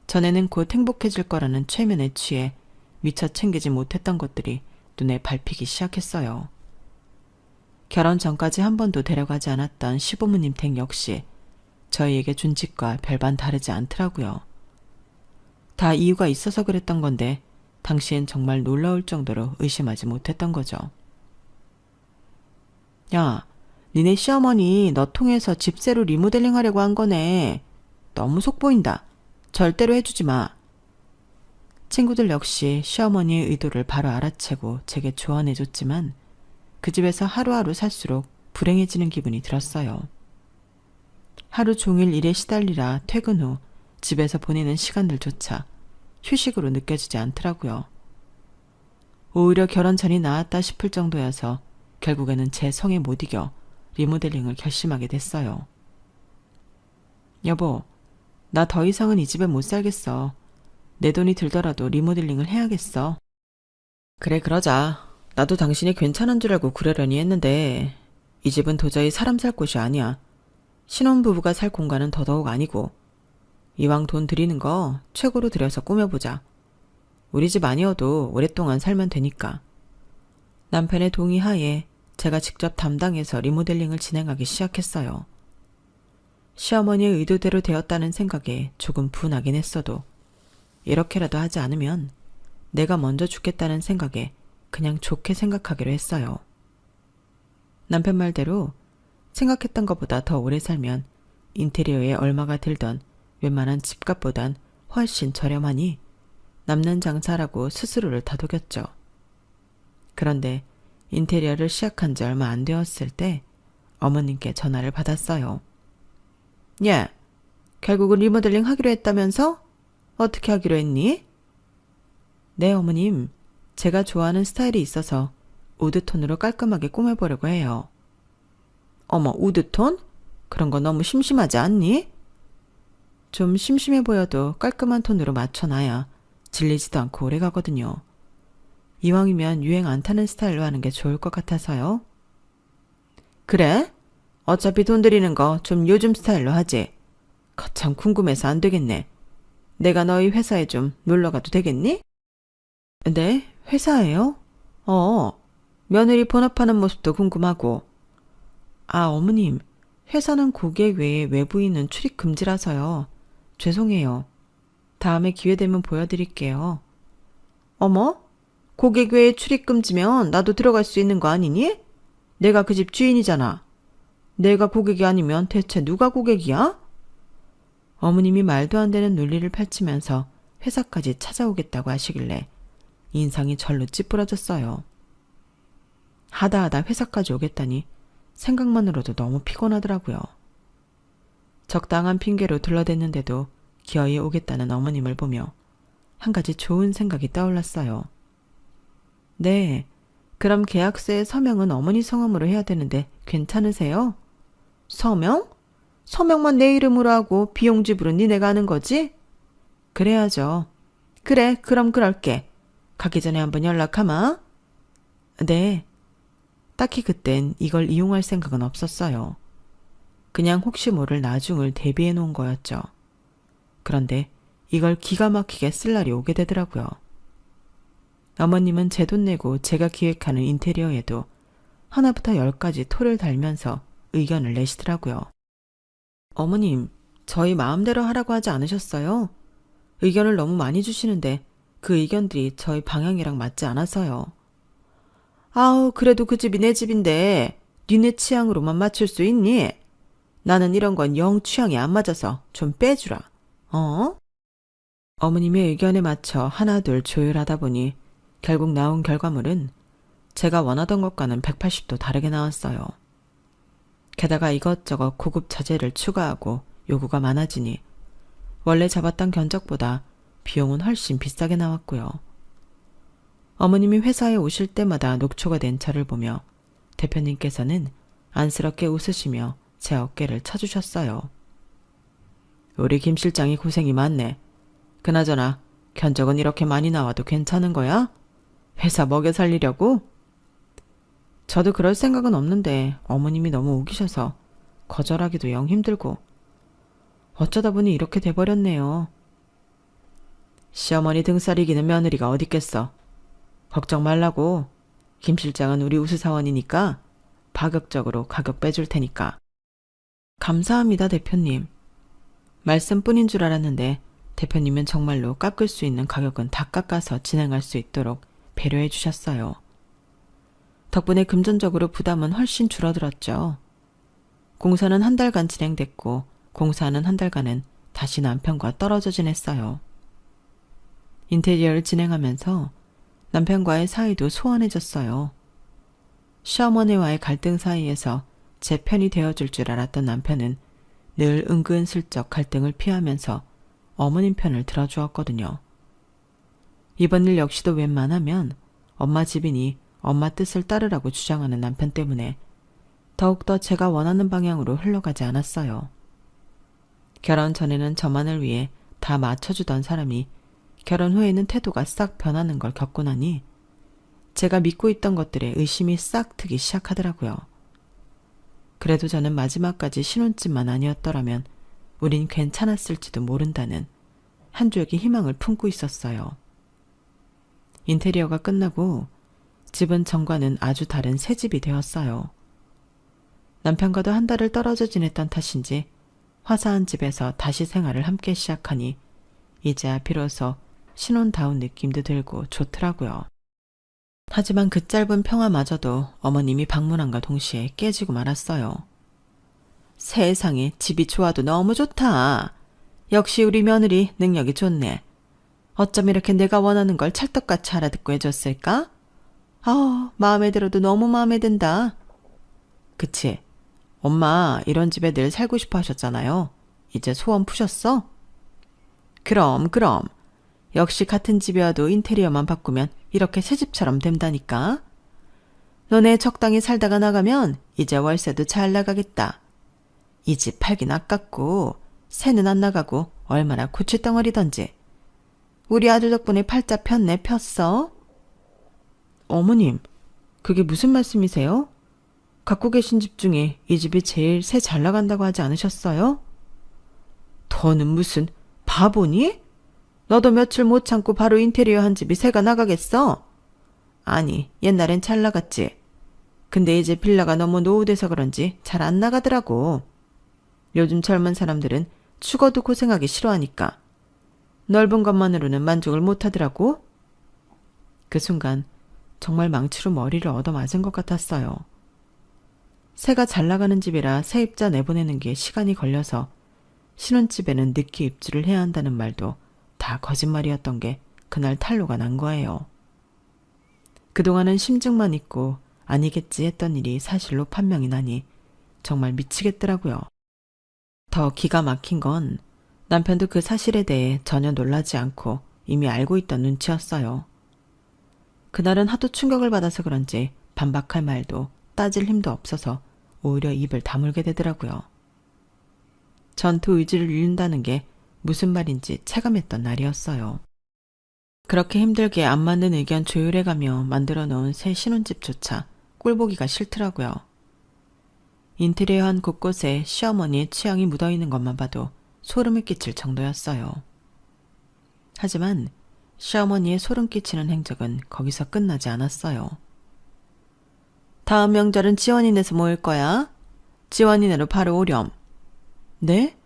전에는 곧 행복해질 거라는 최면에 취해 미처 챙기지 못했던 것들이 눈에 밟히기 시작했어요. 결혼 전까지 한 번도 데려가지 않았던 시부모님 댁 역시 저희에게 준 집과 별반 다르지 않더라고요. 다 이유가 있어서 그랬던 건데 당시엔 정말 놀라울 정도로 의심하지 못했던 거죠. 야, 니네 시어머니 너 통해서 집세로 리모델링 하려고 한 거네. 너무 속보인다. 절대로 해주지 마. 친구들 역시 시어머니의 의도를 바로 알아채고 제게 조언해줬지만 그 집에서 하루하루 살수록 불행해지는 기분이 들었어요. 하루 종일 일에 시달리라 퇴근 후 집에서 보내는 시간들조차 휴식으로 느껴지지 않더라고요. 오히려 결혼 전이 나았다 싶을 정도여서 결국에는 제 성에 못 이겨 리모델링을 결심하게 됐어요. 여보, 나 더 이상은 이 집에 못 살겠어. 내 돈이 들더라도 리모델링을 해야겠어. 그래, 그러자. 나도 당신이 괜찮은 줄 알고 그러려니 했는데 이 집은 도저히 사람 살 곳이 아니야. 신혼부부가 살 공간은 더더욱 아니고 이왕 돈 들이는 거 최고로 들여서 꾸며보자. 우리 집 아니어도 오랫동안 살면 되니까. 남편의 동의하에 제가 직접 담당해서 리모델링을 진행하기 시작했어요. 시어머니의 의도대로 되었다는 생각에 조금 분하긴 했어도 이렇게라도 하지 않으면 내가 먼저 죽겠다는 생각에 그냥 좋게 생각하기로 했어요. 남편 말대로 생각했던 것보다 더 오래 살면 인테리어에 얼마가 들던 웬만한 집값보단 훨씬 저렴하니 남는 장사라고 스스로를 다독였죠. 그런데 인테리어를 시작한 지 얼마 안 되었을 때 어머님께 전화를 받았어요. 야, 결국은 리모델링 하기로 했다면서? 어떻게 하기로 했니? 네, 어머님. 제가 좋아하는 스타일이 있어서 우드톤으로 깔끔하게 꾸며보려고 해요. 어머, 우드톤? 그런 거 너무 심심하지 않니? 좀 심심해 보여도 깔끔한 톤으로 맞춰놔야 질리지도 않고 오래 가거든요. 이왕이면 유행 안 타는 스타일로 하는 게 좋을 것 같아서요. 그래? 어차피 돈 들이는 거 좀 요즘 스타일로 하지. 거참 궁금해서 안 되겠네. 내가 너희 회사에 좀 놀러 가도 되겠니? 네? 회사예요? 며느리 본업하는 모습도 궁금하고. 아, 어머님. 회사는 고객 외에 외부인은 출입 금지라서요. 죄송해요. 다음에 기회 되면 보여드릴게요. 어머? 고객 외에 출입 금지면 나도 들어갈 수 있는 거 아니니? 내가 그 집 주인이잖아. 내가 고객이 아니면 대체 누가 고객이야? 어머님이 말도 안 되는 논리를 펼치면서 회사까지 찾아오겠다고 하시길래 인상이 절로 찌푸러졌어요. 하다 회사까지 오겠다니 생각만으로도 너무 피곤하더라고요. 적당한 핑계로 둘러댔는데도 기어이 오겠다는 어머님을 보며 한 가지 좋은 생각이 떠올랐어요. 네, 그럼 계약서에 서명은 어머니 성함으로 해야 되는데 괜찮으세요? 서명? 서명만 내 이름으로 하고 비용 지불은 니네가 하는 거지? 그래야죠. 그래, 그럼 그럴게. 가기 전에 한번 연락하마. 네. 딱히 그땐 이걸 이용할 생각은 없었어요. 그냥 혹시 모를 나중을 대비해 놓은 거였죠. 그런데 이걸 기가 막히게 쓸 날이 오게 되더라고요. 어머님은 제 돈 내고 제가 기획하는 인테리어에도 하나부터 10까지 토를 달면서 의견을 내시더라고요. 어머님, 저희 마음대로 하라고 하지 않으셨어요? 의견을 너무 많이 주시는데 그 의견들이 저희 방향이랑 맞지 않아서요. 아우, 그래도 그 집이 내 집인데 니네 취향으로만 맞출 수 있니? 나는 이런 건 영 취향이 안 맞아서 좀 빼주라. 어머님의 의견에 맞춰 하나둘 조율하다 보니 결국 나온 결과물은 제가 원하던 것과는 180도 다르게 나왔어요. 게다가 이것저것 고급 자재를 추가하고 요구가 많아지니 원래 잡았던 견적보다 비용은 훨씬 비싸게 나왔고요. 어머님이 회사에 오실 때마다 녹초가 된 저를 보며 대표님께서는 안쓰럽게 웃으시며 제 어깨를 쳐주셨어요. 우리 김 실장이 고생이 많네. 그나저나 견적은 이렇게 많이 나와도 괜찮은 거야? 회사 먹여 살리려고? 저도 그럴 생각은 없는데 어머님이 너무 우기셔서 거절하기도 영 힘들고 어쩌다 보니 이렇게 돼버렸네요. 시어머니 등살 이기는 며느리가 어딨겠어. 걱정 말라고. 김 실장은 우리 우수사원이니까 파격적으로 가격 빼줄 테니까. 감사합니다, 대표님. 말씀뿐인 줄 알았는데 대표님은 정말로 깎을 수 있는 가격은 다 깎아서 진행할 수 있도록 배려해 주셨어요. 덕분에 금전적으로 부담은 훨씬 줄어들었죠. 공사는 한 달간 진행됐고 공사하는 한 달간은 다시 남편과 떨어져 지냈어요. 인테리어를 진행하면서 남편과의 사이도 소원해졌어요. 시어머니와의 갈등 사이에서 제 편이 되어줄 줄 알았던 남편은 늘 은근슬쩍 갈등을 피하면서 어머님 편을 들어주었거든요. 이번 일 역시도 웬만하면 엄마 집이니 엄마 뜻을 따르라고 주장하는 남편 때문에 더욱더 제가 원하는 방향으로 흘러가지 않았어요. 결혼 전에는 저만을 위해 다 맞춰주던 사람이 결혼 후에는 태도가 싹 변하는 걸 겪고 나니 제가 믿고 있던 것들에 의심이 싹 트기 시작하더라고요. 그래도 저는 마지막까지 신혼집만 아니었더라면 우린 괜찮았을지도 모른다는 한 줄기 희망을 품고 있었어요. 인테리어가 끝나고 집은 전과는 아주 다른 새 집이 되었어요. 남편과도 한 달을 떨어져 지냈던 탓인지 화사한 집에서 다시 생활을 함께 시작하니 이제야 비로소 신혼다운 느낌도 들고 좋더라고요. 하지만 그 짧은 평화마저도 어머님이 방문함과 동시에 깨지고 말았어요. 세상에 집이 좋아도 너무 좋다. 역시 우리 며느리 능력이 좋네. 어쩜 이렇게 내가 원하는 걸 찰떡같이 알아듣고 해줬을까? 마음에 들어도 너무 마음에 든다. 그치? 엄마 이런 집에 늘 살고 싶어 하셨잖아요. 이제 소원 푸셨어? 그럼. 역시 같은 집이어도 인테리어만 바꾸면 이렇게 새 집처럼 된다니까. 너네 적당히 살다가 나가면 이제 월세도 잘 나가겠다. 이 집 팔긴 아깝고 새는 안 나가고 얼마나 고추덩어리던지. 우리 아들 덕분에 팔자 폈네 폈어. 어머님, 그게 무슨 말씀이세요? 갖고 계신 집 중에 이 집이 제일 새 잘 나간다고 하지 않으셨어요? 더는 무슨 바보니? 너도 며칠 못 참고 바로 인테리어 한 집이 새가 나가겠어? 아니, 옛날엔 잘 나갔지. 근데 이제 빌라가 너무 노후돼서 그런지 잘 안 나가더라고. 요즘 젊은 사람들은 죽어도 고생하기 싫어하니까. 넓은 것만으로는 만족을 못 하더라고. 그 순간 정말 망치로 머리를 얻어맞은 것 같았어요. 새가 잘 나가는 집이라 세입자 내보내는 게 시간이 걸려서 신혼집에는 늦게 입주를 해야 한다는 말도 다 거짓말이었던 게 그날 탄로가 난 거예요. 그동안은 심증만 있고 아니겠지 했던 일이 사실로 판명이 나니 정말 미치겠더라고요. 더 기가 막힌 건 남편도 그 사실에 대해 전혀 놀라지 않고 이미 알고 있던 눈치였어요. 그날은 하도 충격을 받아서 그런지 반박할 말도 따질 힘도 없어서 오히려 입을 다물게 되더라고요. 전투 의지를 잃는다는 게 무슨 말인지 체감했던 날이었어요. 그렇게 힘들게 안 맞는 의견 조율해가며 만들어 놓은 새 신혼집조차 꼴보기가 싫더라고요. 인테리어 한 곳곳에 시어머니의 취향이 묻어있는 것만 봐도 소름이 끼칠 정도였어요. 하지만 시어머니의 소름 끼치는 행적은 거기서 끝나지 않았어요. 다음 명절은 지원이네서 모일 거야. 지원이네로 바로 오렴. 네?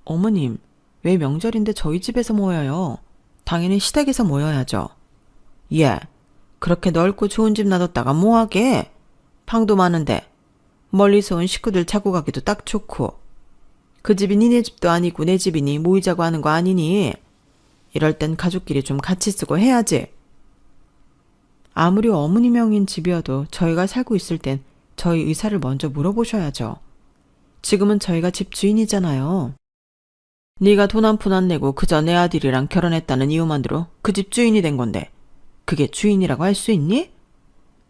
어머님, 왜 명절인데 저희 집에서 모여요? 당연히 시댁에서 모여야죠. 예, 그렇게 넓고 좋은 집 놔뒀다가 뭐하게? 방도 많은데 멀리서 온 식구들 자고 가기도 딱 좋고. 그 집이 니네 집도 아니고 내 집이니 모이자고 하는 거 아니니? 이럴 땐 가족끼리 좀 같이 쓰고 해야지. 아무리 어머니 명인 집이어도 저희가 살고 있을 땐 저희 의사를 먼저 물어보셔야죠. 지금은 저희가 집 주인이잖아요. 네가 돈 한 푼 안 내고 그저 내 아들이랑 결혼했다는 이유만으로 그 집 주인이 된 건데 그게 주인이라고 할 수 있니?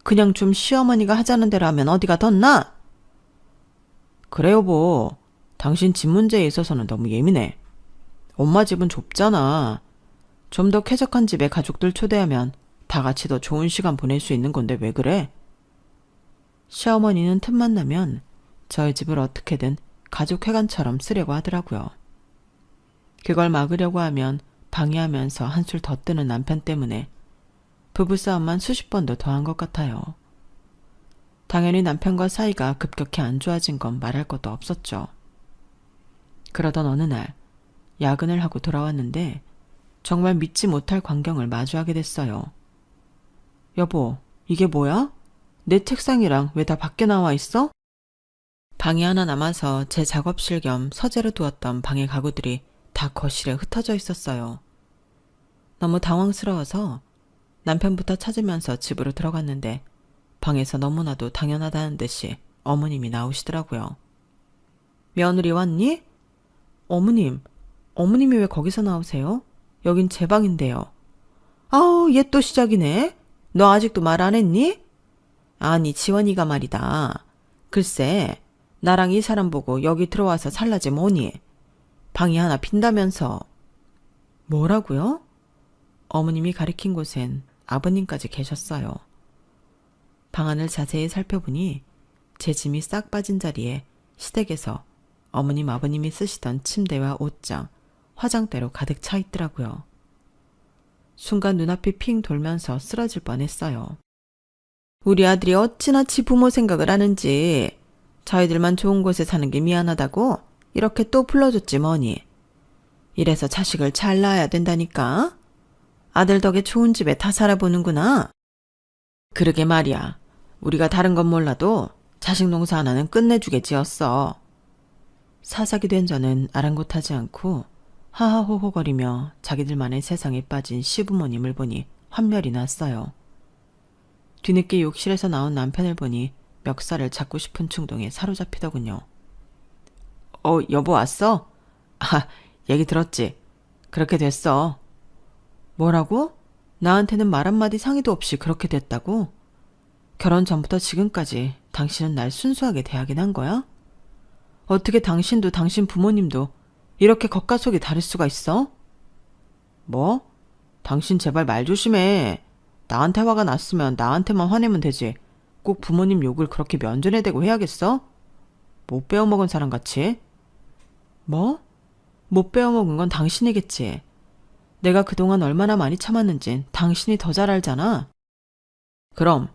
그냥 좀 시어머니가 하자는 대로 하면 어디가 덧나? 그래 여보, 당신 집 문제에 있어서는 너무 예민해. 엄마 집은 좁잖아. 좀 더 쾌적한 집에 가족들 초대하면 다 같이 더 좋은 시간 보낼 수 있는 건데 왜 그래? 시어머니는 틈만 나면 저희 집을 어떻게든 가족회관처럼 쓰려고 하더라고요. 그걸 막으려고 하면 방해하면서 한술 더 뜨는 남편 때문에 부부싸움만 수십 번도 더한 것 같아요. 당연히 남편과 사이가 급격히 안 좋아진 건 말할 것도 없었죠. 그러던 어느 날 야근을 하고 돌아왔는데 정말 믿지 못할 광경을 마주하게 됐어요. 여보, 이게 뭐야? 내 책상이랑 왜 다 밖에 나와 있어? 방이 하나 남아서 제 작업실 겸 서재로 두었던 방의 가구들이 다 거실에 흩어져 있었어요. 너무 당황스러워서 남편부터 찾으면서 집으로 들어갔는데 방에서 너무나도 당연하다는 듯이 어머님이 나오시더라고요. 며느리 왔니? 어머님이 왜 거기서 나오세요? 여긴 제 방인데요. 아우, 얘 또 시작이네. 너 아직도 말 안 했니? 아니, 지원이가 말이다. 글쎄, 나랑 이 사람 보고 여기 들어와서 살라지 뭐니. 방이 하나 빈다면서. 뭐라고요? 어머님이 가리킨 곳엔 아버님까지 계셨어요. 방안을 자세히 살펴보니 제 짐이 싹 빠진 자리에 시댁에서 어머님 아버님이 쓰시던 침대와 옷장, 화장대로 가득 차 있더라고요. 순간 눈앞이 핑 돌면서 쓰러질 뻔했어요. 우리 아들이 어찌나 지 부모 생각을 하는지. 저희들만 좋은 곳에 사는 게 미안하다고 이렇게 또 불러줬지 뭐니. 이래서 자식을 잘 낳아야 된다니까. 아들 덕에 좋은 집에 다 살아보는구나. 그러게 말이야. 우리가 다른 건 몰라도 자식 농사 하나는 끝내주게 지었어. 사사기 된 저는 아랑곳하지 않고 하하호호거리며 자기들만의 세상에 빠진 시부모님을 보니 환멸이 났어요. 뒤늦게 욕실에서 나온 남편을 보니 멱살을 잡고 싶은 충동에 사로잡히더군요. 여보 왔어? 아, 얘기 들었지? 그렇게 됐어. 뭐라고? 나한테는 말 한마디 상의도 없이 그렇게 됐다고? 결혼 전부터 지금까지 당신은 날 순수하게 대하긴 한 거야? 어떻게 당신도 당신 부모님도 이렇게 겉과 속이 다를 수가 있어? 뭐? 당신 제발 말 조심해. 나한테 화가 났으면 나한테만 화내면 되지. 꼭 부모님 욕을 그렇게 면전에 대고 해야겠어? 못 배워먹은 사람같이. 뭐? 못 배워먹은 건 당신이겠지. 내가 그동안 얼마나 많이 참았는진 당신이 더 잘 알잖아. 그럼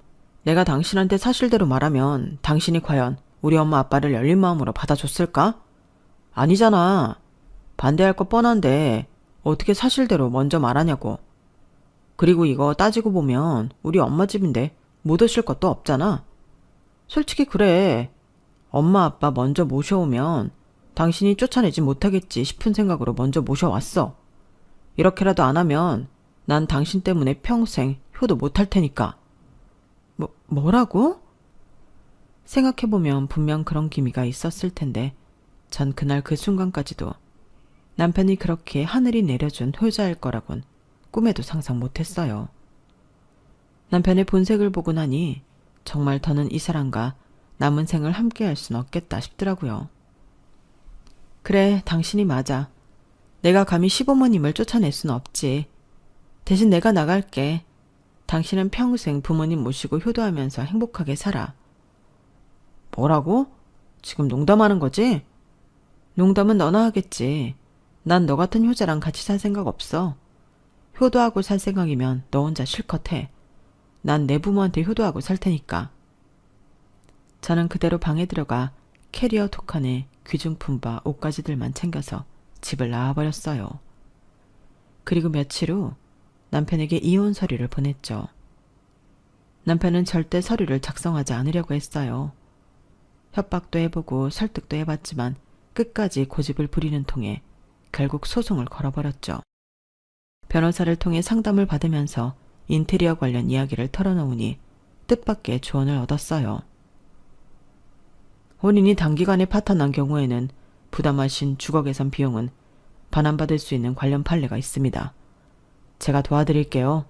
내가 당신한테 사실대로 말하면 당신이 과연 우리 엄마 아빠를 열린 마음으로 받아줬을까? 아니잖아. 반대할 거 뻔한데 어떻게 사실대로 먼저 말하냐고. 그리고 이거 따지고 보면 우리 엄마 집인데 못 오실 것도 없잖아. 솔직히 그래. 엄마 아빠 먼저 모셔오면 당신이 쫓아내지 못하겠지 싶은 생각으로 먼저 모셔왔어. 이렇게라도 안 하면 난 당신 때문에 평생 효도 못할 테니까. 뭐라고? 생각해보면 분명 그런 기미가 있었을 텐데 전 그날 그 순간까지도 남편이 그렇게 하늘이 내려준 효자일 거라곤 꿈에도 상상 못했어요. 남편의 본색을 보고 나니 정말 더는 이 사람과 남은 생을 함께할 순 없겠다 싶더라고요. 그래, 당신이 맞아. 내가 감히 시부모님을 쫓아낼 순 없지. 대신 내가 나갈게. 당신은 평생 부모님 모시고 효도하면서 행복하게 살아. 뭐라고? 지금 농담하는 거지? 농담은 너나 하겠지. 난 너 같은 효자랑 같이 살 생각 없어. 효도하고 살 생각이면 너 혼자 실컷 해. 난 내 부모한테 효도하고 살 테니까. 저는 그대로 방에 들어가 캐리어 두 칸에 귀중품과 옷가지들만 챙겨서 집을 나와버렸어요. 그리고 며칠 후 남편에게 이혼 서류를 보냈죠. 남편은 절대 서류를 작성하지 않으려고 했어요. 협박도 해보고 설득도 해봤지만 끝까지 고집을 부리는 통에 결국 소송을 걸어버렸죠. 변호사를 통해 상담을 받으면서 인테리어 관련 이야기를 털어놓으니 뜻밖의 조언을 얻었어요. 혼인이 단기간에 파탄난 경우에는 부담하신 주거 개선 비용은 반환받을 수 있는 관련 판례가 있습니다. 제가 도와드릴게요.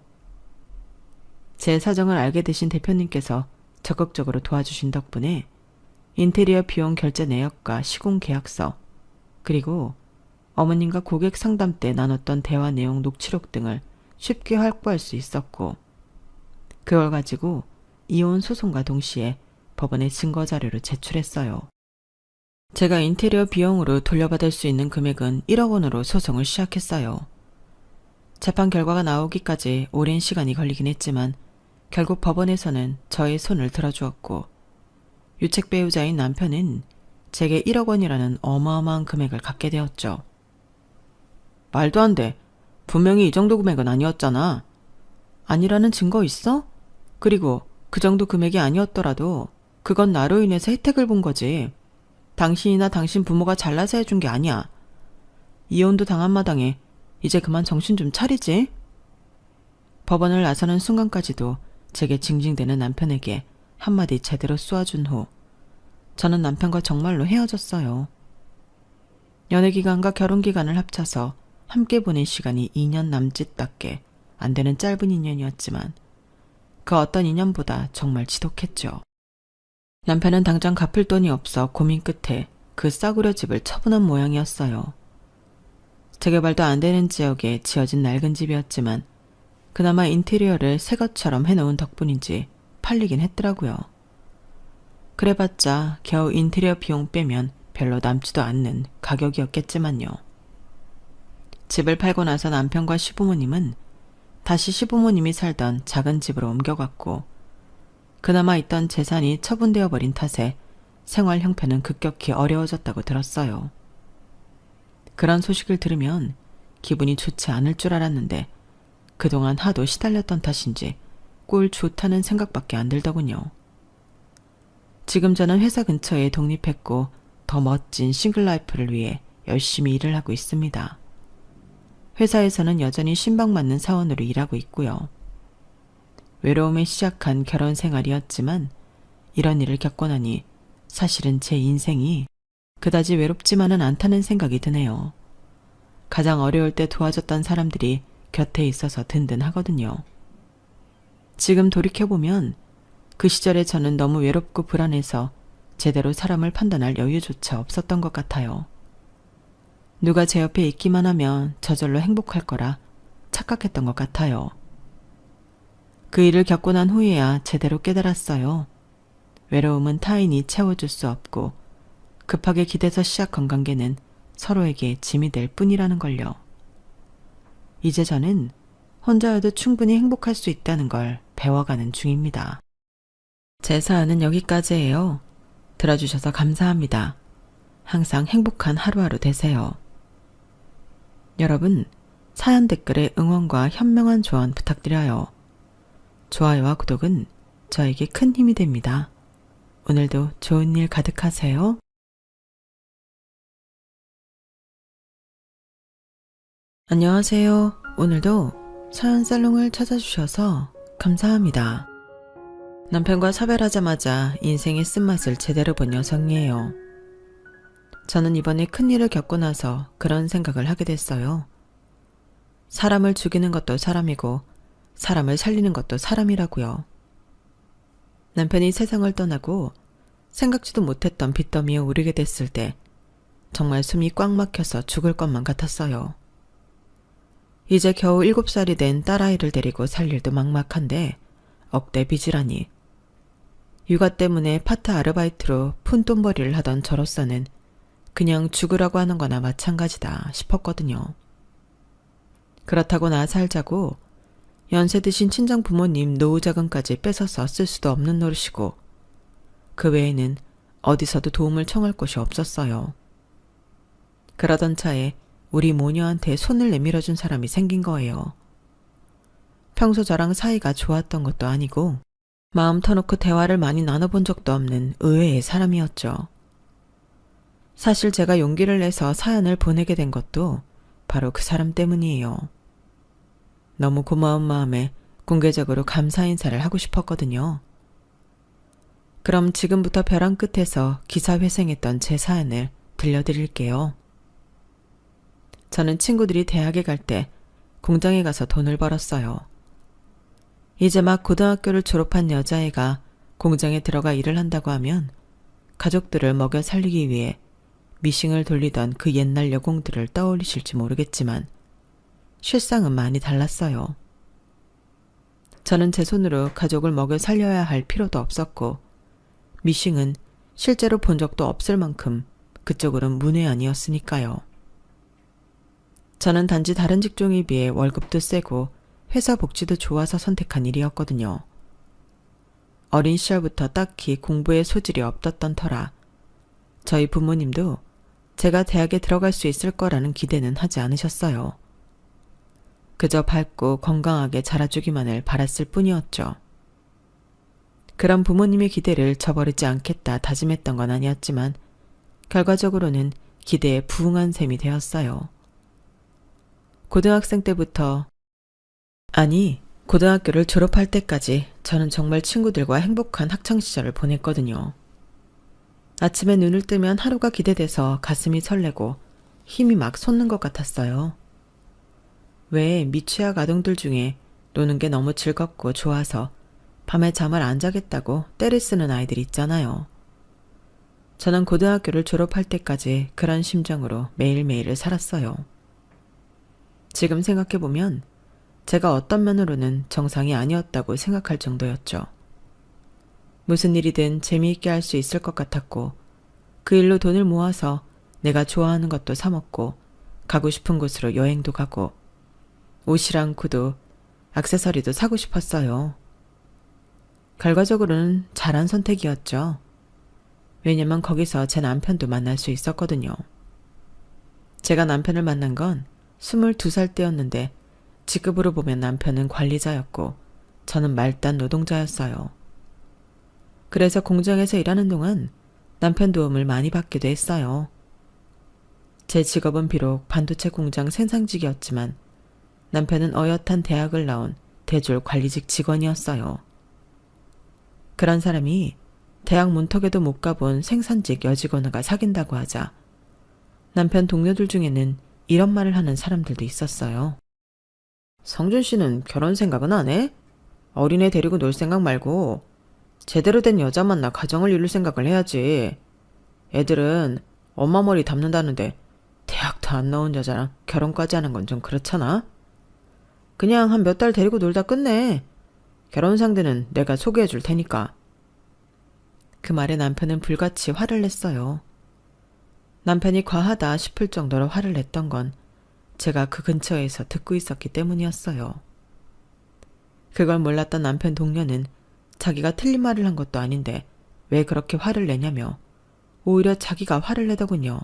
제 사정을 알게 되신 대표님께서 적극적으로 도와주신 덕분에 인테리어 비용 결제 내역과 시공 계약서, 그리고 어머님과 고객 상담 때 나눴던 대화 내용 녹취록 등을 쉽게 확보할 수 있었고, 그걸 가지고 이혼 소송과 동시에 법원에 증거자료를 제출했어요. 제가 인테리어 비용으로 돌려받을 수 있는 금액은 1억 원으로 소송을 시작했어요. 재판 결과가 나오기까지 오랜 시간이 걸리긴 했지만 결국 법원에서는 저의 손을 들어주었고, 유책 배우자인 남편은 제게 1억 원이라는 어마어마한 금액을 갖게 되었죠. 말도 안 돼. 분명히 이 정도 금액은 아니었잖아. 아니라는 증거 있어? 그리고 그 정도 금액이 아니었더라도 그건 나로 인해서 혜택을 본 거지. 당신이나 당신 부모가 잘나서 해준 게 아니야. 이혼도 당한 마당에 이제 그만 정신 좀 차리지. 법원을 나서는 순간까지도 제게 징징대는 남편에게 한마디 제대로 쏘아준 후 저는 남편과 정말로 헤어졌어요. 연애기간과 결혼기간을 합쳐서 함께 보낸 시간이 2년 남짓밖에 안 되는 짧은 인연이었지만 그 어떤 인연보다 정말 지독했죠. 남편은 당장 갚을 돈이 없어 고민 끝에 그 싸구려 집을 처분한 모양이었어요. 재개발도 안 되는 지역에 지어진 낡은 집이었지만 그나마 인테리어를 새 것처럼 해놓은 덕분인지 팔리긴 했더라고요. 그래봤자 겨우 인테리어 비용 빼면 별로 남지도 않는 가격이었겠지만요. 집을 팔고 나서 남편과 시부모님은 다시 시부모님이 살던 작은 집으로 옮겨갔고, 그나마 있던 재산이 처분되어 버린 탓에 생활 형편은 급격히 어려워졌다고 들었어요. 그런 소식을 들으면 기분이 좋지 않을 줄 알았는데 그동안 하도 시달렸던 탓인지 꼴 좋다는 생각밖에 안 들더군요. 지금 저는 회사 근처에 독립했고 더 멋진 싱글라이프를 위해 열심히 일을 하고 있습니다. 회사에서는 여전히 신방맞는 사원으로 일하고 있고요. 외로움에 시작한 결혼 생활이었지만 이런 일을 겪고 나니 사실은 제 인생이 그다지 외롭지만은 않다는 생각이 드네요. 가장 어려울 때 도와줬던 사람들이 곁에 있어서 든든하거든요. 지금 돌이켜보면 그 시절에 저는 너무 외롭고 불안해서 제대로 사람을 판단할 여유조차 없었던 것 같아요. 누가 제 옆에 있기만 하면 저절로 행복할 거라 착각했던 것 같아요. 그 일을 겪고 난 후에야 제대로 깨달았어요. 외로움은 타인이 채워줄 수 없고 급하게 기대서 시작한 관계는 서로에게 짐이 될 뿐이라는 걸요. 이제 저는 혼자여도 충분히 행복할 수 있다는 걸 배워가는 중입니다. 제 사연은 여기까지예요. 들어주셔서 감사합니다. 항상 행복한 하루하루 되세요. 여러분, 사연 댓글에 응원과 현명한 조언 부탁드려요. 좋아요와 구독은 저에게 큰 힘이 됩니다. 오늘도 좋은 일 가득하세요. 안녕하세요. 오늘도 사연 살롱을 찾아주셔서 감사합니다. 남편과 사별하자마자 인생의 쓴맛을 제대로 본 여성이에요. 저는 이번에 큰일을 겪고 나서 그런 생각을 하게 됐어요. 사람을 죽이는 것도 사람이고 사람을 살리는 것도 사람이라고요. 남편이 세상을 떠나고 생각지도 못했던 빚더미에 오르게 됐을 때 정말 숨이 꽉 막혀서 죽을 것만 같았어요. 이제 겨우 7살이 된 딸아이를 데리고 살 일도 막막한데 억대 빚이라니. 육아 때문에 파트 아르바이트로 푼돈벌이를 하던 저로서는 그냥 죽으라고 하는 거나 마찬가지다 싶었거든요. 그렇다고 나 살자고 연세 드신 친정 부모님 노후 자금까지 뺏어서 쓸 수도 없는 노릇이고 그 외에는 어디서도 도움을 청할 곳이 없었어요. 그러던 차에 우리 모녀한테 손을 내밀어준 사람이 생긴 거예요. 평소 저랑 사이가 좋았던 것도 아니고 마음 터놓고 대화를 많이 나눠본 적도 없는 의외의 사람이었죠. 사실 제가 용기를 내서 사연을 보내게 된 것도 바로 그 사람 때문이에요. 너무 고마운 마음에 공개적으로 감사 인사를 하고 싶었거든요. 그럼 지금부터 벼랑 끝에서 기사회생했던 제 사연을 들려드릴게요. 저는 친구들이 대학에 갈 때 공장에 가서 돈을 벌었어요. 이제 막 고등학교를 졸업한 여자애가 공장에 들어가 일을 한다고 하면 가족들을 먹여 살리기 위해 미싱을 돌리던 그 옛날 여공들을 떠올리실지 모르겠지만 실상은 많이 달랐어요. 저는 제 손으로 가족을 먹여 살려야 할 필요도 없었고 미싱은 실제로 본 적도 없을 만큼 그쪽으론 문외한이었으니까요. 저는 단지 다른 직종에 비해 월급도 세고 회사 복지도 좋아서 선택한 일이었거든요. 어린 시절부터 딱히 공부에 소질이 없었던 터라 저희 부모님도 제가 대학에 들어갈 수 있을 거라는 기대는 하지 않으셨어요. 그저 밝고 건강하게 자라주기만을 바랐을 뿐이었죠. 그런 부모님의 기대를 저버리지 않겠다 다짐했던 건 아니었지만 결과적으로는 기대에 부응한 셈이 되었어요. 고등학생 때부터 고등학교를 졸업할 때까지 저는 정말 친구들과 행복한 학창시절을 보냈거든요. 아침에 눈을 뜨면 하루가 기대돼서 가슴이 설레고 힘이 막 솟는 것 같았어요. 왜 미취학 아동들 중에 노는 게 너무 즐겁고 좋아서 밤에 잠을 안 자겠다고 떼를 쓰는 아이들 있잖아요. 저는 고등학교를 졸업할 때까지 그런 심정으로 매일매일을 살았어요. 지금 생각해보면 제가 어떤 면으로는 정상이 아니었다고 생각할 정도였죠. 무슨 일이든 재미있게 할 수 있을 것 같았고 그 일로 돈을 모아서 내가 좋아하는 것도 사 먹고 가고 싶은 곳으로 여행도 가고 옷이랑 구두, 액세서리도 사고 싶었어요. 결과적으로는 잘한 선택이었죠. 왜냐면 거기서 제 남편도 만날 수 있었거든요. 제가 남편을 만난 건 22살 때였는데 직급으로 보면 남편은 관리자였고 저는 말단 노동자였어요. 그래서 공장에서 일하는 동안 남편 도움을 많이 받기도 했어요. 제 직업은 비록 반도체 공장 생산직이었지만 남편은 어엿한 대학을 나온 대졸 관리직 직원이었어요. 그런 사람이 대학 문턱에도 못 가본 생산직 여직원과 사귄다고 하자 남편 동료들 중에는 이런 말을 하는 사람들도 있었어요. 성준 씨는 결혼 생각은 안 해? 어린애 데리고 놀 생각 말고 제대로 된 여자 만나 가정을 이룰 생각을 해야지. 애들은 엄마 머리 담는다는데 대학도 안 나온 여자랑 결혼까지 하는 건 좀 그렇잖아? 그냥 한 몇 달 데리고 놀다 끝내. 결혼 상대는 내가 소개해 줄 테니까. 그 말에 남편은 불같이 화를 냈어요. 남편이 과하다 싶을 정도로 화를 냈던 건 제가 그 근처에서 듣고 있었기 때문이었어요. 그걸 몰랐던 남편 동료는 자기가 틀린 말을 한 것도 아닌데 왜 그렇게 화를 내냐며 오히려 자기가 화를 내더군요.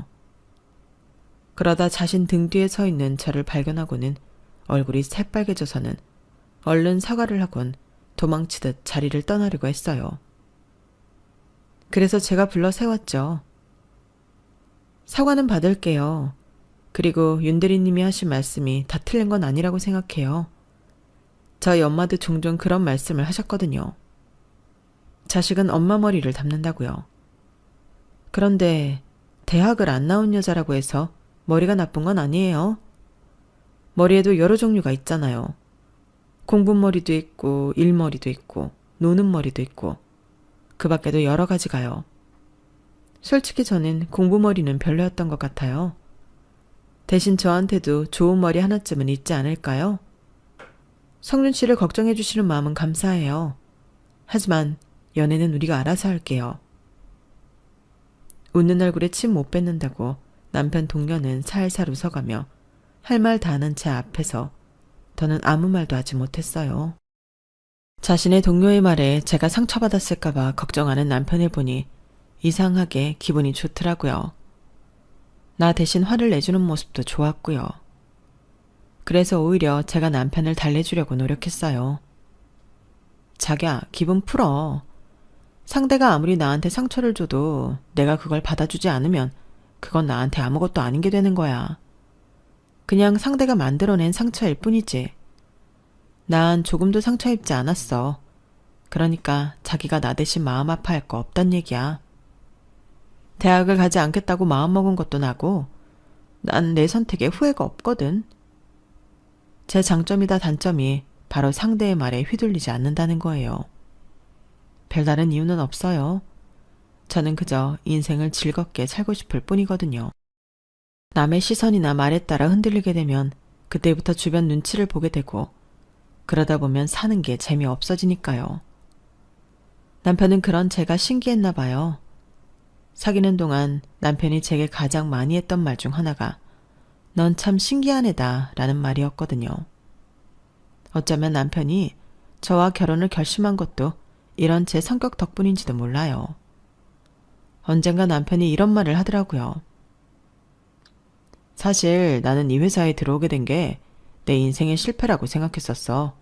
그러다 자신 등 뒤에 서 있는 저를 발견하고는 얼굴이 새빨개져서는 얼른 사과를 하곤 도망치듯 자리를 떠나려고 했어요. 그래서 제가 불러 세웠죠. 사과는 받을게요. 그리고 윤대리님이 하신 말씀이 다 틀린 건 아니라고 생각해요. 저희 엄마도 종종 그런 말씀을 하셨거든요. 자식은 엄마 머리를 담는다고요. 그런데 대학을 안 나온 여자라고 해서 머리가 나쁜 건 아니에요. 머리에도 여러 종류가 있잖아요. 공부머리도 있고 일머리도 있고 노는 머리도 있고 그 밖에도 여러 가지가요. 솔직히 저는 공부머리는 별로였던 것 같아요. 대신 저한테도 좋은 머리 하나쯤은 있지 않을까요? 성윤 씨를 걱정해 주시는 마음은 감사해요. 하지만 연애는 우리가 알아서 할게요. 웃는 얼굴에 침 못 뱉는다고 남편 동료는 살살 웃어가며 할 말 다 하는 제 앞에서 더는 아무 말도 하지 못했어요. 자신의 동료의 말에 제가 상처받았을까봐 걱정하는 남편을 보니 이상하게 기분이 좋더라고요. 나 대신 화를 내주는 모습도 좋았고요. 그래서 오히려 제가 남편을 달래주려고 노력했어요. 자기야, 기분 풀어. 상대가 아무리 나한테 상처를 줘도 내가 그걸 받아주지 않으면 그건 나한테 아무것도 아닌 게 되는 거야. 그냥 상대가 만들어낸 상처일 뿐이지. 난 조금도 상처 입지 않았어. 그러니까 자기가 나 대신 마음 아파할 거 없단 얘기야. 대학을 가지 않겠다고 마음먹은 것도 나고 난 내 선택에 후회가 없거든. 제 장점이다 단점이 바로 상대의 말에 휘둘리지 않는다는 거예요. 별다른 이유는 없어요. 저는 그저 인생을 즐겁게 살고 싶을 뿐이거든요. 남의 시선이나 말에 따라 흔들리게 되면 그때부터 주변 눈치를 보게 되고 그러다 보면 사는 게 재미없어지니까요. 남편은 그런 제가 신기했나 봐요. 사귀는 동안 남편이 제게 가장 많이 했던 말 중 하나가 넌 참 신기한 애다 라는 말이었거든요. 어쩌면 남편이 저와 결혼을 결심한 것도 이런 제 성격 덕분인지도 몰라요. 언젠가 남편이 이런 말을 하더라고요. 사실 나는 이 회사에 들어오게 된 게 내 인생의 실패라고 생각했었어.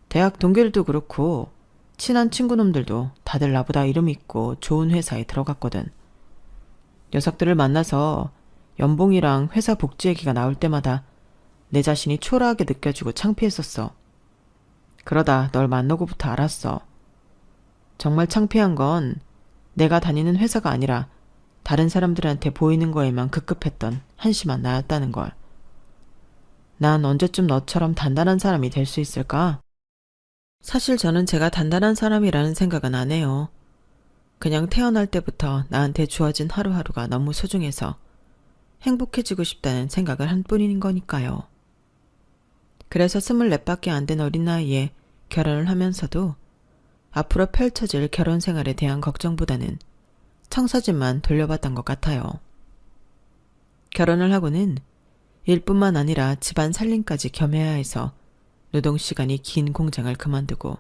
대학 동기들도 그렇고 친한 친구놈들도 다들 나보다 이름 있고 좋은 회사에 들어갔거든. 녀석들을 만나서 연봉이랑 회사 복지 얘기가 나올 때마다 내 자신이 초라하게 느껴지고 창피했었어. 그러다 널 만나고부터 알았어. 정말 창피한 건 내가 다니는 회사가 아니라 다른 사람들한테 보이는 거에만 급급했던 한심한 나였다는 걸. 난 언제쯤 너처럼 단단한 사람이 될 수 있을까? 사실 저는 제가 단단한 사람이라는 생각은 안 해요. 그냥 태어날 때부터 나한테 주어진 하루하루가 너무 소중해서 행복해지고 싶다는 생각을 한 뿐인 거니까요. 그래서 24밖에 안 된 어린 나이에 결혼을 하면서도 앞으로 펼쳐질 결혼 생활에 대한 걱정보다는 청사진만 돌려봤던 것 같아요. 결혼을 하고는 일뿐만 아니라 집안 살림까지 겸해야 해서 노동시간이 긴 공장을 그만두고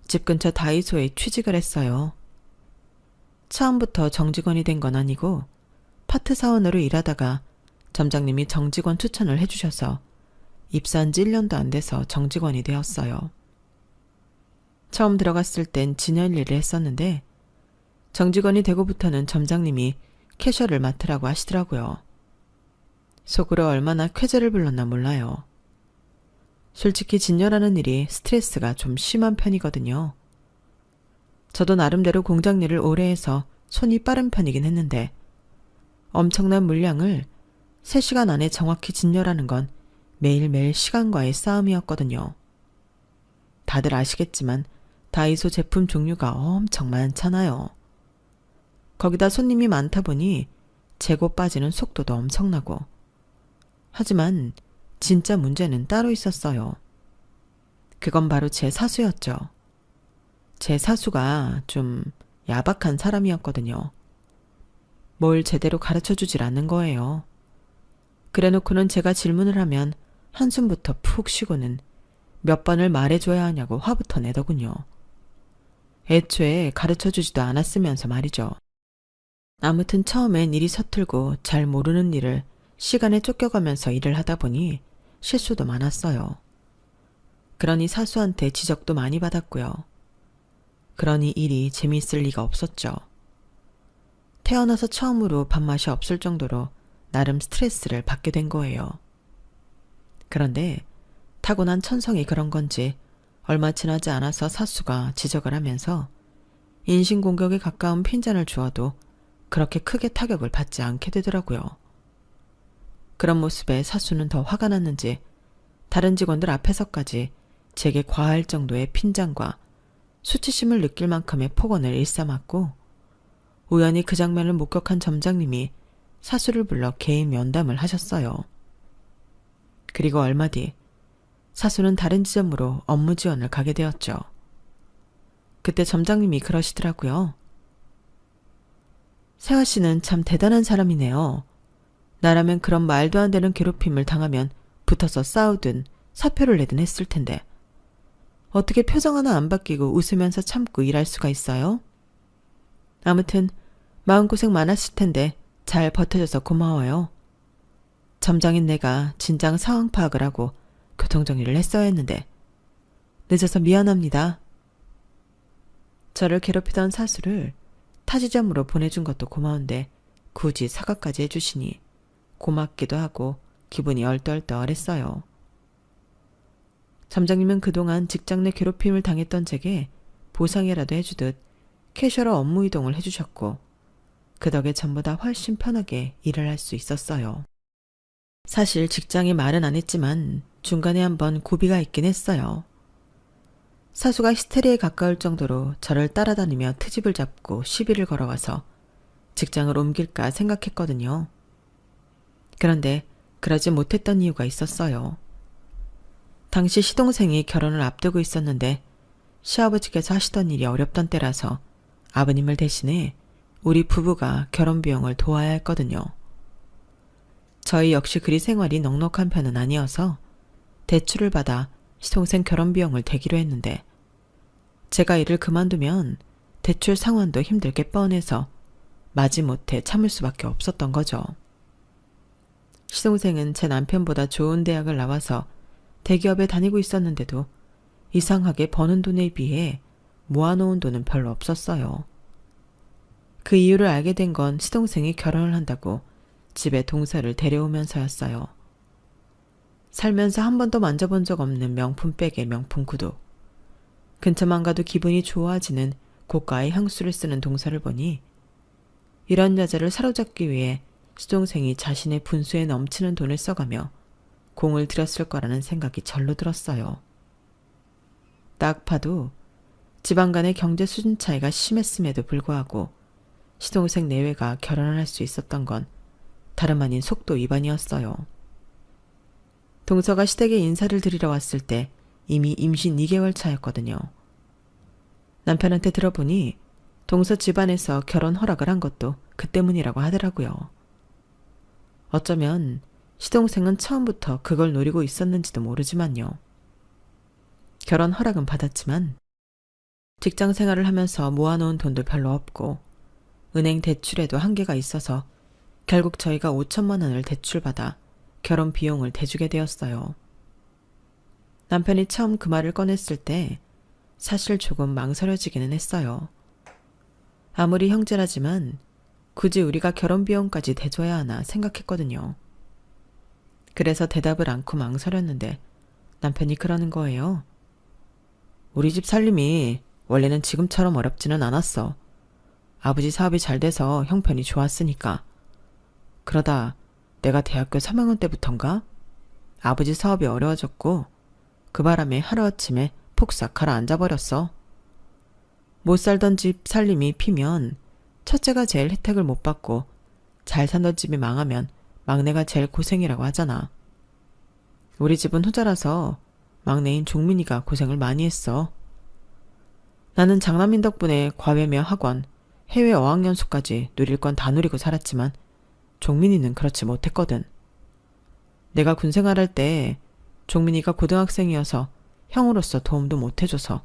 집 근처 다이소에 취직을 했어요. 처음부터 정직원이 된 건 아니고 파트 사원으로 일하다가 점장님이 정직원 추천을 해주셔서 입사한 지 1년도 안 돼서 정직원이 되었어요. 처음 들어갔을 땐 진열 일을 했었는데 정직원이 되고부터는 점장님이 캐셔를 맡으라고 하시더라고요. 속으로 얼마나 쾌재를 불렀나 몰라요. 솔직히 진열하는 일이 스트레스가 좀 심한 편이거든요. 저도 나름대로 공장 일을 오래 해서 손이 빠른 편이긴 했는데 엄청난 물량을 3시간 안에 정확히 진열하는 건 매일매일 시간과의 싸움이었거든요. 다들 아시겠지만 다이소 제품 종류가 엄청 많잖아요. 거기다 손님이 많다 보니 재고 빠지는 속도도 엄청나고. 하지만 진짜 문제는 따로 있었어요. 그건 바로 제 사수였죠. 제 사수가 좀 야박한 사람이었거든요. 뭘 제대로 가르쳐주질 않는 거예요. 그래놓고는 제가 질문을 하면 한숨부터 푹 쉬고는 몇 번을 말해줘야 하냐고 화부터 내더군요. 애초에 가르쳐주지도 않았으면서 말이죠. 아무튼 처음엔 일이 서툴고 잘 모르는 일을 시간에 쫓겨가면서 일을 하다 보니 실수도 많았어요. 그러니 사수한테 지적도 많이 받았고요. 그러니 일이 재미있을 리가 없었죠. 태어나서 처음으로 밥맛이 없을 정도로 나름 스트레스를 받게 된 거예요. 그런데 타고난 천성이 그런 건지 얼마 지나지 않아서 사수가 지적을 하면서 인신공격에 가까운 핀잔을 주어도 그렇게 크게 타격을 받지 않게 되더라고요. 그런 모습에 사수는 더 화가 났는지 다른 직원들 앞에서까지 제게 과할 정도의 핀잔과 수치심을 느낄 만큼의 폭언을 일삼았고, 우연히 그 장면을 목격한 점장님이 사수를 불러 개인 면담을 하셨어요. 그리고 얼마 뒤 사수는 다른 지점으로 업무 지원을 가게 되었죠. 그때 점장님이 그러시더라고요. 세화 씨는 참 대단한 사람이네요. 나라면 그런 말도 안 되는 괴롭힘을 당하면 붙어서 싸우든 사표를 내든 했을 텐데 어떻게 표정 하나 안 바뀌고 웃으면서 참고 일할 수가 있어요? 아무튼 마음고생 많았을 텐데 잘 버텨줘서 고마워요. 점장인 내가 진작 상황 파악을 하고 교통정리를 했어야 했는데 늦어서 미안합니다. 저를 괴롭히던 사수를 타 지점으로 보내준 것도 고마운데 굳이 사과까지 해주시니 고맙기도 하고 기분이 얼떨떨했어요. 점장님은 그동안 직장 내 괴롭힘을 당했던 제게 보상이라도 해주듯 캐셔럴 업무 이동을 해주셨고 그 덕에 전보다 훨씬 편하게 일을 할 수 있었어요. 사실 직장에 말은 안 했지만 중간에 한번 고비가 있긴 했어요. 사수가 히스테리에 가까울 정도로 저를 따라다니며 트집을 잡고 시비를 걸어와서 직장을 옮길까 생각했거든요. 그런데 그러지 못했던 이유가 있었어요. 당시 시동생이 결혼을 앞두고 있었는데 시아버지께서 하시던 일이 어렵던 때라서 아버님을 대신해 우리 부부가 결혼 비용을 도와야 했거든요. 저희 역시 그리 생활이 넉넉한 편은 아니어서 대출을 받아 시동생 결혼 비용을 대기로 했는데 제가 일을 그만두면 대출 상환도 힘들게 뻔해서 마지못해 참을 수밖에 없었던 거죠. 시동생은 제 남편보다 좋은 대학을 나와서 대기업에 다니고 있었는데도 이상하게 버는 돈에 비해 모아놓은 돈은 별로 없었어요. 그 이유를 알게 된 건 시동생이 결혼을 한다고 집에 동서를 데려오면서였어요. 살면서 한 번도 만져본 적 없는 명품백에 명품 구두. 근처만 가도 기분이 좋아지는 고가의 향수를 쓰는 동서를 보니 이런 여자를 사로잡기 위해 시동생이 자신의 분수에 넘치는 돈을 써가며 공을 들였을 거라는 생각이 절로 들었어요. 딱 봐도 집안 간의 경제 수준 차이가 심했음에도 불구하고 시동생 내외가 결혼을 할 수 있었던 건 다름 아닌 속도 위반이었어요. 동서가 시댁에 인사를 드리러 왔을 때 이미 임신 2개월 차였거든요. 남편한테 들어보니 동서 집안에서 결혼 허락을 한 것도 그 때문이라고 하더라고요. 어쩌면 시동생은 처음부터 그걸 노리고 있었는지도 모르지만요. 결혼 허락은 받았지만 직장 생활을 하면서 모아놓은 돈도 별로 없고 은행 대출에도 한계가 있어서 결국 저희가 5천만 원을 대출받아 결혼 비용을 대주게 되었어요. 남편이 처음 그 말을 꺼냈을 때 사실 조금 망설여지기는 했어요. 아무리 형제라지만 굳이 우리가 결혼 비용까지 대줘야 하나 생각했거든요. 그래서 대답을 않고 망설였는데 남편이 그러는 거예요. 우리 집 살림이 원래는 지금처럼 어렵지는 않았어. 아버지 사업이 잘 돼서 형편이 좋았으니까. 그러다 내가 대학교 3학년 때부턴가 아버지 사업이 어려워졌고 그 바람에 하루아침에 폭삭 가라앉아버렸어. 못 살던 집 살림이 피면 첫째가 제일 혜택을 못 받고 잘 살던 집이 망하면 막내가 제일 고생이라고 하잖아. 우리 집은 후자라서 막내인 종민이가 고생을 많이 했어. 나는 장남인 덕분에 과외며 학원, 해외 어학연수까지 누릴 건 다 누리고 살았지만 종민이는 그렇지 못했거든. 내가 군생활할 때 종민이가 고등학생이어서 형으로서 도움도 못 해줘서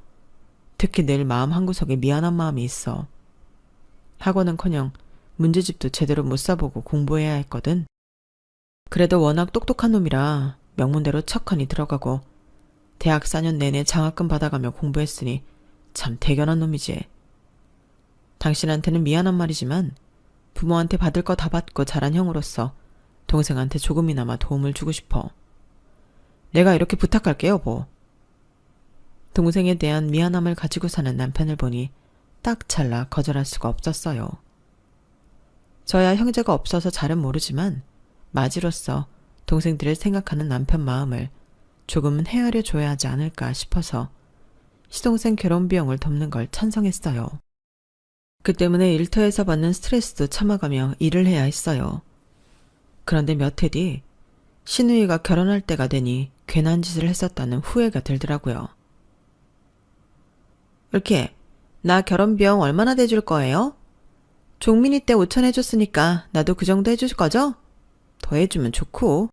특히 늘 마음 한구석에 미안한 마음이 있어. 학원은커녕 문제집도 제대로 못 써보고 공부해야 했거든. 그래도 워낙 똑똑한 놈이라 명문대로 척하니 들어가고 대학 4년 내내 장학금 받아가며 공부했으니 참 대견한 놈이지. 당신한테는 미안한 말이지만 부모한테 받을 거 다 받고 자란 형으로서 동생한테 조금이나마 도움을 주고 싶어. 내가 이렇게 부탁할게 여보. 동생에 대한 미안함을 가지고 사는 남편을 보니 딱 잘라 거절할 수가 없었어요. 저야 형제가 없어서 잘은 모르지만 마지로서 동생들을 생각하는 남편 마음을 조금은 헤아려 줘야 하지 않을까 싶어서 시동생 결혼 비용을 돕는 걸 찬성했어요. 그 때문에 일터에서 받는 스트레스도 참아가며 일을 해야 했어요. 그런데 몇 해 뒤 신우이가 결혼할 때가 되니 괜한 짓을 했었다는 후회가 들더라고요. 이렇게 나 결혼 비용 얼마나 대줄 거예요? 종민이 때 5천 해줬으니까 나도 그 정도 해줄 거죠? 더 해주면 좋고.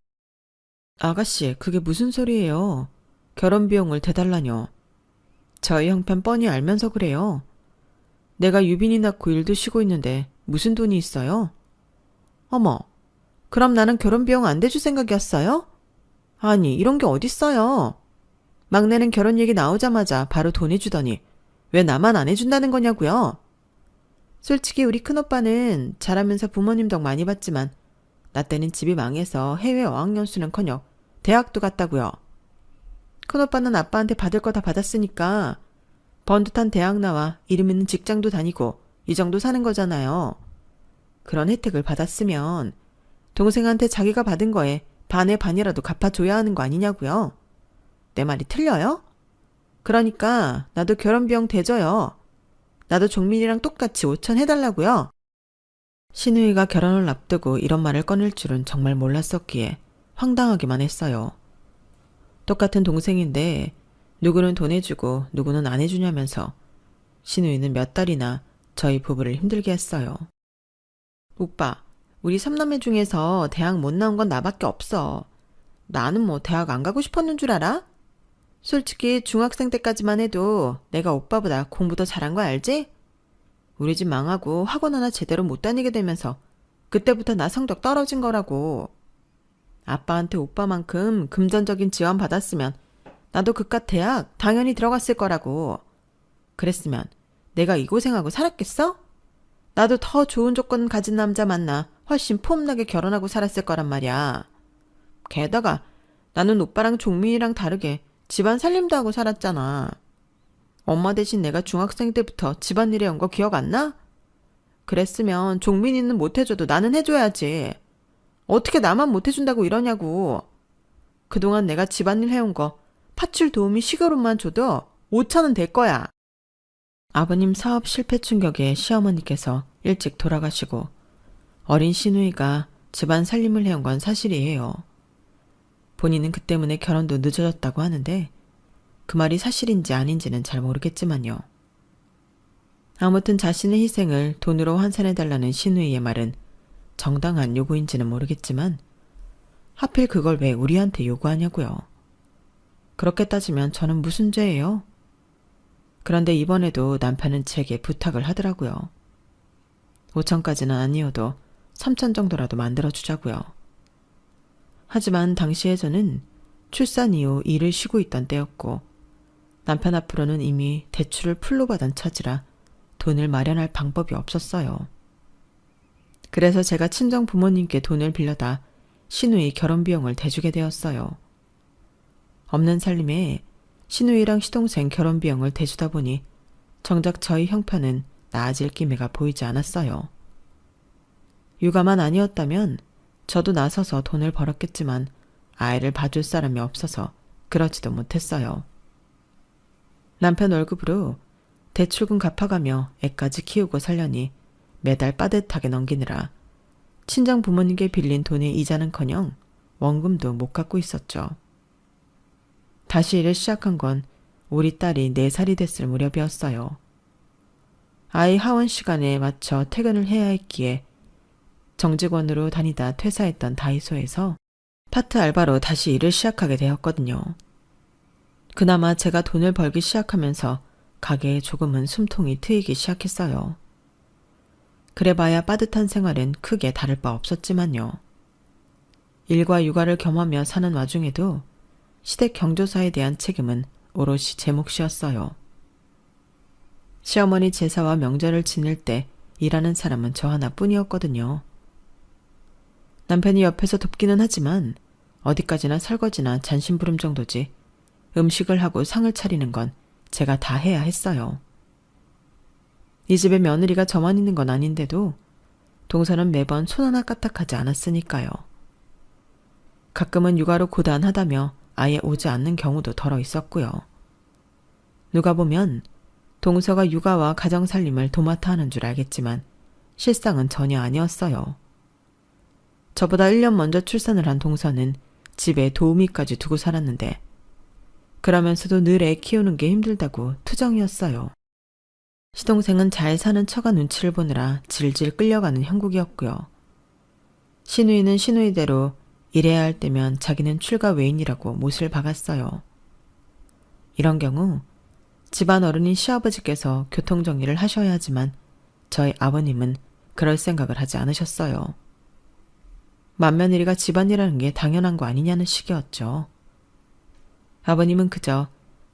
아가씨, 그게 무슨 소리예요? 결혼 비용을 대달라뇨. 저희 형편 뻔히 알면서 그래요. 내가 유빈이 낳고 일도 쉬고 있는데 무슨 돈이 있어요? 어머, 그럼 나는 결혼 비용 안 대줄 생각이었어요? 아니, 이런 게 어딨어요. 막내는 결혼 얘기 나오자마자 바로 돈 해주더니 왜 나만 안 해준다는 거냐고요? 솔직히 우리 큰오빠는 잘하면서 부모님 덕 많이 봤지만 나 때는 집이 망해서 해외 어학연수는커녕 대학도 갔다고요. 큰오빠는 아빠한테 받을 거 다 받았으니까 번듯한 대학 나와 이름 있는 직장도 다니고 이 정도 사는 거잖아요. 그런 혜택을 받았으면 동생한테 자기가 받은 거에 반의 반이라도 갚아줘야 하는 거 아니냐고요. 내 말이 틀려요? 그러니까 나도 결혼 비용 대줘요. 나도 종민이랑 똑같이 5천 해달라고요. 신우이가 결혼을 앞두고 이런 말을 꺼낼 줄은 정말 몰랐었기에 황당하기만 했어요. 똑같은 동생인데 누구는 돈 해주고 누구는 안 해주냐면서 신우이는 몇 달이나 저희 부부를 힘들게 했어요. 오빠, 우리 3남매 중에서 대학 못 나온 건 나밖에 없어. 나는 뭐 대학 안 가고 싶었는 줄 알아? 솔직히 중학생 때까지만 해도 내가 오빠보다 공부 더 잘한 거 알지? 우리 집 망하고 학원 하나 제대로 못 다니게 되면서 그때부터 나 성적 떨어진 거라고. 아빠한테 오빠만큼 금전적인 지원 받았으면 나도 그깟 대학 당연히 들어갔을 거라고. 그랬으면 내가 이 고생하고 살았겠어? 나도 더 좋은 조건 가진 남자 만나 훨씬 폼나게 결혼하고 살았을 거란 말이야. 게다가 나는 오빠랑 종민이랑 다르게 집안 살림도 하고 살았잖아. 엄마 대신 내가 중학생 때부터 집안일 해온 거 기억 안 나? 그랬으면 종민이는 못 해줘도 나는 해줘야지. 어떻게 나만 못 해준다고 이러냐고. 그동안 내가 집안일 해온 거 파출 도우미 식으로만 줘도 5천은 될 거야. 아버님 사업 실패 충격에 시어머니께서 일찍 돌아가시고 어린 신우이가 집안 살림을 해온 건 사실이에요. 본인은 그 때문에 결혼도 늦어졌다고 하는데 그 말이 사실인지 아닌지는 잘 모르겠지만요. 아무튼 자신의 희생을 돈으로 환산해달라는 신우이의 말은 정당한 요구인지는 모르겠지만 하필 그걸 왜 우리한테 요구하냐고요. 그렇게 따지면 저는 무슨 죄예요? 그런데 이번에도 남편은 제게 부탁을 하더라고요. 5천까지는 아니어도 3천 정도라도 만들어주자고요. 하지만 당시에 저는 출산 이후 일을 쉬고 있던 때였고 남편 앞으로는 이미 대출을 풀로 받은 처지라 돈을 마련할 방법이 없었어요. 그래서 제가 친정 부모님께 돈을 빌려다 신우이 결혼 비용을 대주게 되었어요. 없는 살림에 신우이랑 시동생 결혼 비용을 대주다 보니 정작 저희 형편은 나아질 기미가 보이지 않았어요. 육아만 아니었다면 저도 나서서 돈을 벌었겠지만 아이를 봐줄 사람이 없어서 그러지도 못했어요. 남편 월급으로 대출금 갚아가며 애까지 키우고 살려니 매달 빠듯하게 넘기느라 친정 부모님께 빌린 돈의 이자는커녕 원금도 못 갚고 있었죠. 다시 일을 시작한 건 우리 딸이 4살이 됐을 무렵이었어요. 아이 하원 시간에 맞춰 퇴근을 해야 했기에 정직원으로 다니다 퇴사했던 다이소에서 파트 알바로 다시 일을 시작하게 되었거든요. 그나마 제가 돈을 벌기 시작하면서 가게에 조금은 숨통이 트이기 시작했어요. 그래봐야 빠듯한 생활은 크게 다를 바 없었지만요. 일과 육아를 겸하며 사는 와중에도 시댁 경조사에 대한 책임은 오롯이 제 몫이었어요. 시어머니 제사와 명절을 지낼 때 일하는 사람은 저 하나뿐이었거든요. 남편이 옆에서 돕기는 하지만 어디까지나 설거지나 잔심부름 정도지 음식을 하고 상을 차리는 건 제가 다 해야 했어요. 이 집에 며느리가 저만 있는 건 아닌데도 동서는 매번 손 하나 까딱하지 않았으니까요. 가끔은 육아로 고단하다며 아예 오지 않는 경우도 덜어 있었고요. 누가 보면 동서가 육아와 가정살림을 도맡아 하는 줄 알겠지만 실상은 전혀 아니었어요. 저보다 1년 먼저 출산을 한 동서는 집에 도우미까지 두고 살았는데 그러면서도 늘 애 키우는 게 힘들다고 투정이었어요. 시동생은 잘 사는 처가 눈치를 보느라 질질 끌려가는 형국이었고요. 시누이는 시누이대로 일해야 할 때면 자기는 출가 외인이라고 못을 박았어요. 이런 경우 집안 어른인 시아버지께서 교통정리를 하셔야 하지만 저희 아버님은 그럴 생각을 하지 않으셨어요. 맏며느리가 집안이라는 게 당연한 거 아니냐는 식이었죠. 아버님은 그저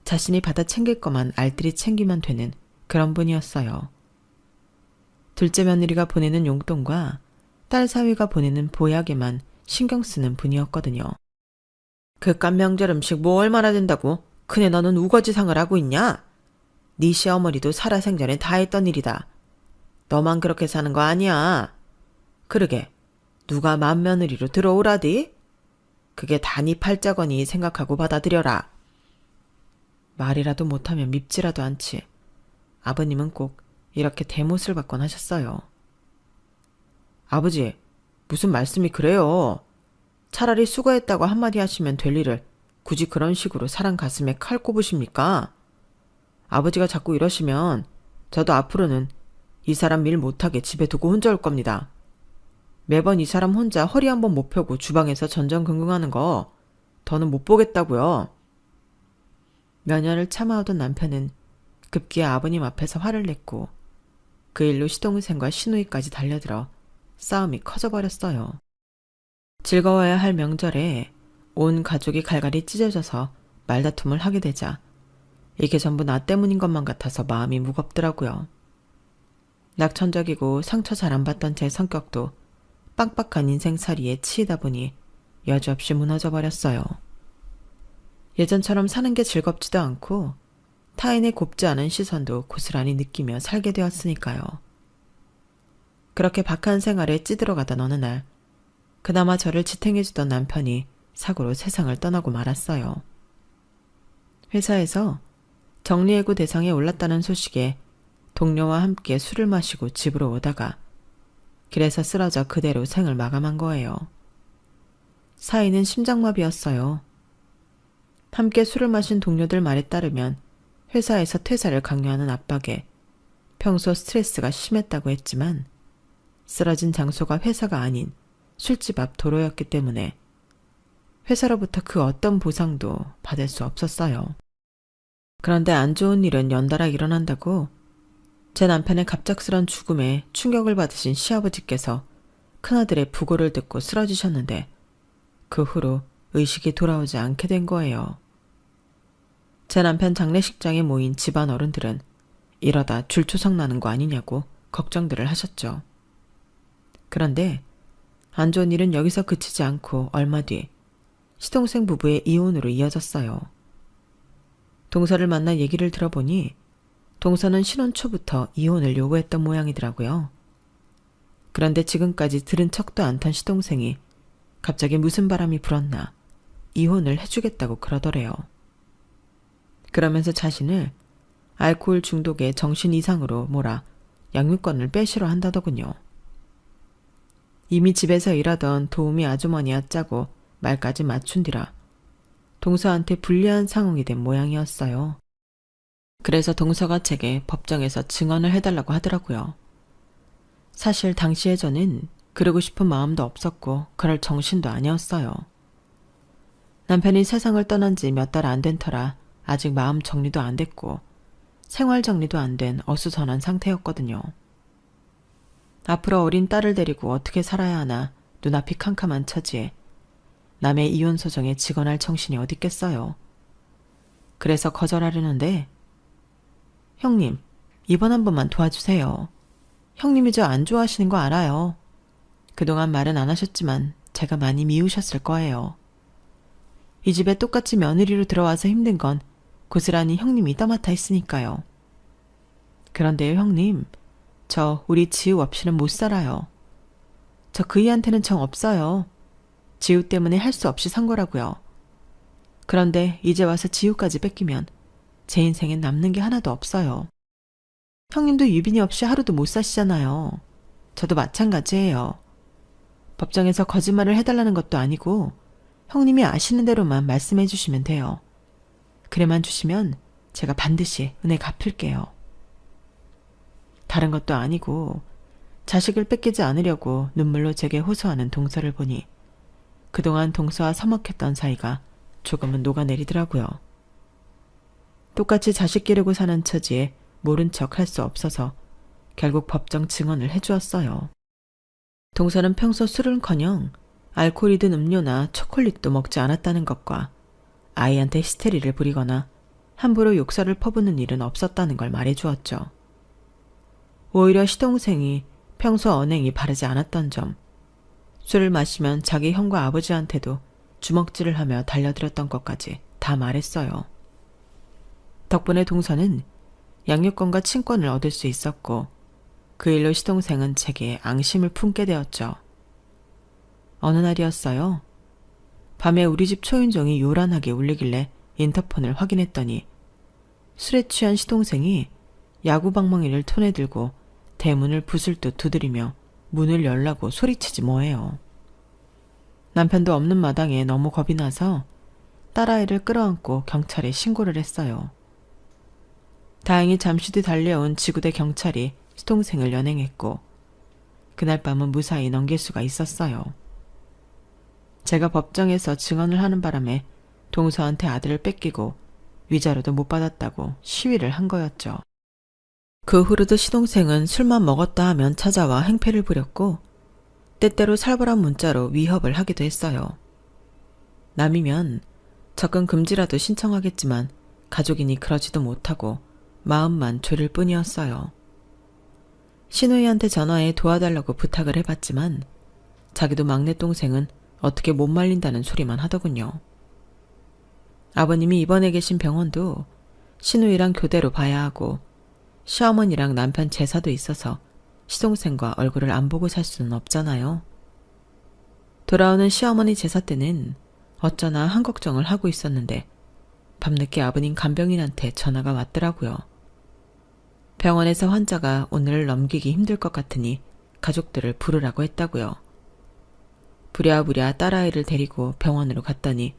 자신이 받아 챙길 것만 알뜰히 챙기면 되는 그런 분이었어요. 둘째 며느리가 보내는 용돈과 딸 사위가 보내는 보약에만 신경 쓰는 분이었거든요. 그깟 명절 음식 뭐 얼마나 된다고 큰애 너는 우거지상을 하고 있냐? 네 시어머니도 살아생전에 다 했던 일이다. 너만 그렇게 사는 거 아니야. 그러게 누가 맏며느리로 들어오라디? 그게 다 네 팔자거니 생각하고 받아들여라. 말이라도 못하면 밉지라도 않지. 아버님은 꼭 이렇게 대못을 받곤 하셨어요. 아버지, 무슨 말씀이 그래요? 차라리 수고했다고 한마디 하시면 될 일을 굳이 그런 식으로 사람 가슴에 칼 꼽으십니까? 아버지가 자꾸 이러시면 저도 앞으로는 이 사람 일 못하게 집에 두고 혼자 올 겁니다. 매번 이 사람 혼자 허리 한번 못 펴고 주방에서 전전긍긍하는 거 더는 못 보겠다고요. 몇 년을 참아오던 남편은 급기야 아버님 앞에서 화를 냈고 그 일로 시동생과 시누이까지 달려들어 싸움이 커져버렸어요. 즐거워야 할 명절에 온 가족이 갈갈이 찢어져서 말다툼을 하게 되자 이게 전부 나 때문인 것만 같아서 마음이 무겁더라고요. 낙천적이고 상처 잘 안 받던 제 성격도 빡빡한 인생살이에 치이다 보니 여지없이 무너져 버렸어요. 예전처럼 사는 게 즐겁지도 않고 타인의 곱지 않은 시선도 고스란히 느끼며 살게 되었으니까요. 그렇게 박한 생활에 찌들어가던 어느 날 그나마 저를 지탱해주던 남편이 사고로 세상을 떠나고 말았어요. 회사에서 정리해고 대상에 올랐다는 소식에 동료와 함께 술을 마시고 집으로 오다가 길에서 쓰러져 그대로 생을 마감한 거예요. 사인은 심장마비였어요. 함께 술을 마신 동료들 말에 따르면 회사에서 퇴사를 강요하는 압박에 평소 스트레스가 심했다고 했지만 쓰러진 장소가 회사가 아닌 술집 앞 도로였기 때문에 회사로부터 그 어떤 보상도 받을 수 없었어요. 그런데 안 좋은 일은 연달아 일어난다고 제 남편의 갑작스런 죽음에 충격을 받으신 시아버지께서 큰아들의 부고를 듣고 쓰러지셨는데 그 후로 의식이 돌아오지 않게 된 거예요. 제 남편 장례식장에 모인 집안 어른들은 이러다 줄초성 나는 거 아니냐고 걱정들을 하셨죠. 그런데 안 좋은 일은 여기서 그치지 않고 얼마 뒤 시동생 부부의 이혼으로 이어졌어요. 동서를 만나 얘기를 들어보니 동서는 신혼 초부터 이혼을 요구했던 모양이더라고요. 그런데 지금까지 들은 척도 않던 시동생이 갑자기 무슨 바람이 불었나 이혼을 해주겠다고 그러더래요. 그러면서 자신을 알코올 중독에 정신 이상으로 몰아 양육권을 빼시려 한다더군요. 이미 집에서 일하던 도우미 아주머니와 짜고 말까지 맞춘 뒤라 동서한테 불리한 상황이 된 모양이었어요. 그래서 동서가 제게 법정에서 증언을 해달라고 하더라고요. 사실 당시에 저는 그러고 싶은 마음도 없었고 그럴 정신도 아니었어요. 남편이 세상을 떠난 지 몇 달 안 된 터라 아직 마음 정리도 안 됐고 생활 정리도 안 된 어수선한 상태였거든요. 앞으로 어린 딸을 데리고 어떻게 살아야 하나 눈앞이 캄캄한 처지에 남의 이혼 소송에 직언할 정신이 어딨겠어요. 그래서 거절하려는데 형님, 이번 한 번만 도와주세요. 형님이 저 안 좋아하시는 거 알아요. 그동안 말은 안 하셨지만 제가 많이 미우셨을 거예요. 이 집에 똑같이 며느리로 들어와서 힘든 건 고스란히 형님이 떠맡아 있으니까요. 그런데요, 형님. 저 우리 지우 없이는 못 살아요. 저 그이한테는 정 없어요. 지우 때문에 할 수 없이 산 거라고요. 그런데 이제 와서 지우까지 뺏기면 제 인생엔 남는 게 하나도 없어요. 형님도 유빈이 없이 하루도 못 사시잖아요. 저도 마찬가지예요. 법정에서 거짓말을 해달라는 것도 아니고 형님이 아시는 대로만 말씀해 주시면 돼요. 그래만 주시면 제가 반드시 은혜 갚을게요. 다른 것도 아니고 자식을 뺏기지 않으려고 눈물로 제게 호소하는 동서를 보니 그동안 동서와 서먹했던 사이가 조금은 녹아내리더라고요. 똑같이 자식 기르고 사는 처지에 모른 척 할 수 없어서 결국 법정 증언을 해주었어요. 동서는 평소 술은커녕 알코올이 든 음료나 초콜릿도 먹지 않았다는 것과 아이한테 히스테리를 부리거나 함부로 욕설을 퍼붓는 일은 없었다는 걸 말해주었죠. 오히려 시동생이 평소 언행이 바르지 않았던 점, 술을 마시면 자기 형과 아버지한테도 주먹질을 하며 달려들었던 것까지 다 말했어요. 덕분에 동서는 양육권과 친권을 얻을 수 있었고 그 일로 시동생은 제게 앙심을 품게 되었죠. 어느 날이었어요. 밤에 우리 집 초인종이 요란하게 울리길래 인터폰을 확인했더니 술에 취한 시동생이 야구방망이를 손에 들고 대문을 부슬듯 두드리며 문을 열라고 소리치지 뭐예요. 남편도 없는 마당에 너무 겁이 나서 딸아이를 끌어안고 경찰에 신고를 했어요. 다행히 잠시 뒤 달려온 지구대 경찰이 시동생을 연행했고 그날 밤은 무사히 넘길 수가 있었어요. 제가 법정에서 증언을 하는 바람에 동서한테 아들을 뺏기고 위자료도 못 받았다고 시위를 한 거였죠. 그 후로도 시동생은 술만 먹었다 하면 찾아와 행패를 부렸고 때때로 살벌한 문자로 위협을 하기도 했어요. 남이면 접근 금지라도 신청하겠지만 가족이니 그러지도 못하고 마음만 졸일 뿐이었어요. 신우이한테 전화해 도와달라고 부탁을 해봤지만 자기도 막내 동생은 어떻게 못 말린다는 소리만 하더군요. 아버님이 입원해 계신 병원도 신우이랑 교대로 봐야 하고 시어머니랑 남편 제사도 있어서 시동생과 얼굴을 안 보고 살 수는 없잖아요. 돌아오는 시어머니 제사 때는 어쩌나 한 걱정을 하고 있었는데 밤늦게 아버님 간병인한테 전화가 왔더라고요. 병원에서 환자가 오늘을 넘기기 힘들 것 같으니 가족들을 부르라고 했다고요. 부랴부랴 딸아이를 데리고 병원으로 갔더니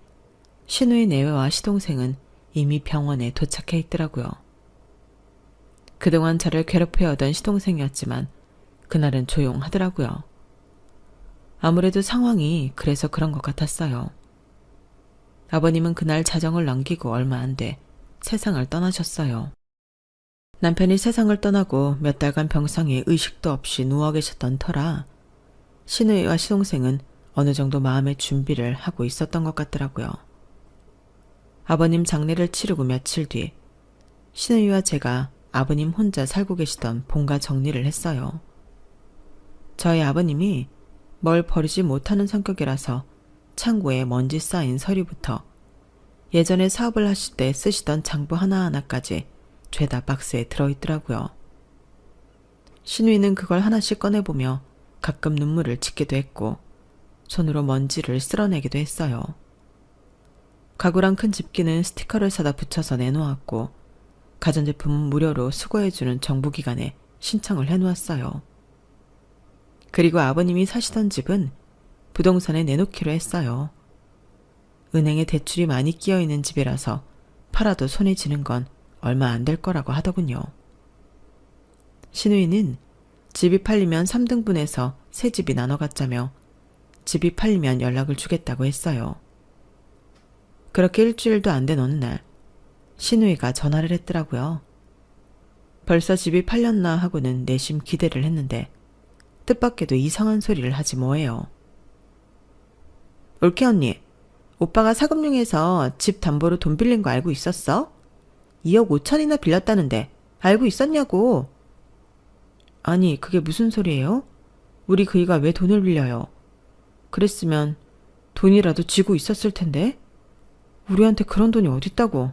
신우의 내외와 시동생은 이미 병원에 도착해 있더라고요. 그동안 저를 괴롭혀오던 시동생이었지만 그날은 조용하더라고요. 아무래도 상황이 그래서 그런 것 같았어요. 아버님은 그날 자정을 넘기고 얼마 안 돼 세상을 떠나셨어요. 남편이 세상을 떠나고 몇 달간 병상에 의식도 없이 누워 계셨던 터라 신우이와 시동생은 어느 정도 마음의 준비를 하고 있었던 것 같더라고요. 아버님 장례를 치르고 며칠 뒤 신우이와 제가 아버님 혼자 살고 계시던 본가 정리를 했어요. 저희 아버님이 뭘 버리지 못하는 성격이라서 창고에 먼지 쌓인 서류부터 예전에 사업을 하실 때 쓰시던 장부 하나하나까지 죄다 박스에 들어있더라고요. 신우이는 그걸 하나씩 꺼내보며 가끔 눈물을 짓기도 했고 손으로 먼지를 쓸어내기도 했어요. 가구랑 큰 집기는 스티커를 사다 붙여서 내놓았고 가전제품은 무료로 수거해주는 정부기관에 신청을 해놓았어요. 그리고 아버님이 사시던 집은 부동산에 내놓기로 했어요. 은행에 대출이 많이 끼어있는 집이라서 팔아도 손에 쥐는 건 얼마 안 될 거라고 하더군요. 신우이는 집이 팔리면 3등분해서 새 집이 나눠 갖자며 집이 팔리면 연락을 주겠다고 했어요. 그렇게 일주일도 안 된 어느 날 신우이가 전화를 했더라고요. 벌써 집이 팔렸나 하고는 내심 기대를 했는데 뜻밖에도 이상한 소리를 하지 뭐예요. 올케 언니, 오빠가 사금융에서 집 담보로 돈 빌린 거 알고 있었어? 2억 5천이나 빌렸다는데 알고 있었냐고. 아니, 그게 무슨 소리예요? 우리 그이가 왜 돈을 빌려요? 그랬으면 돈이라도 쥐고 있었을 텐데. 우리한테 그런 돈이 어딨다고.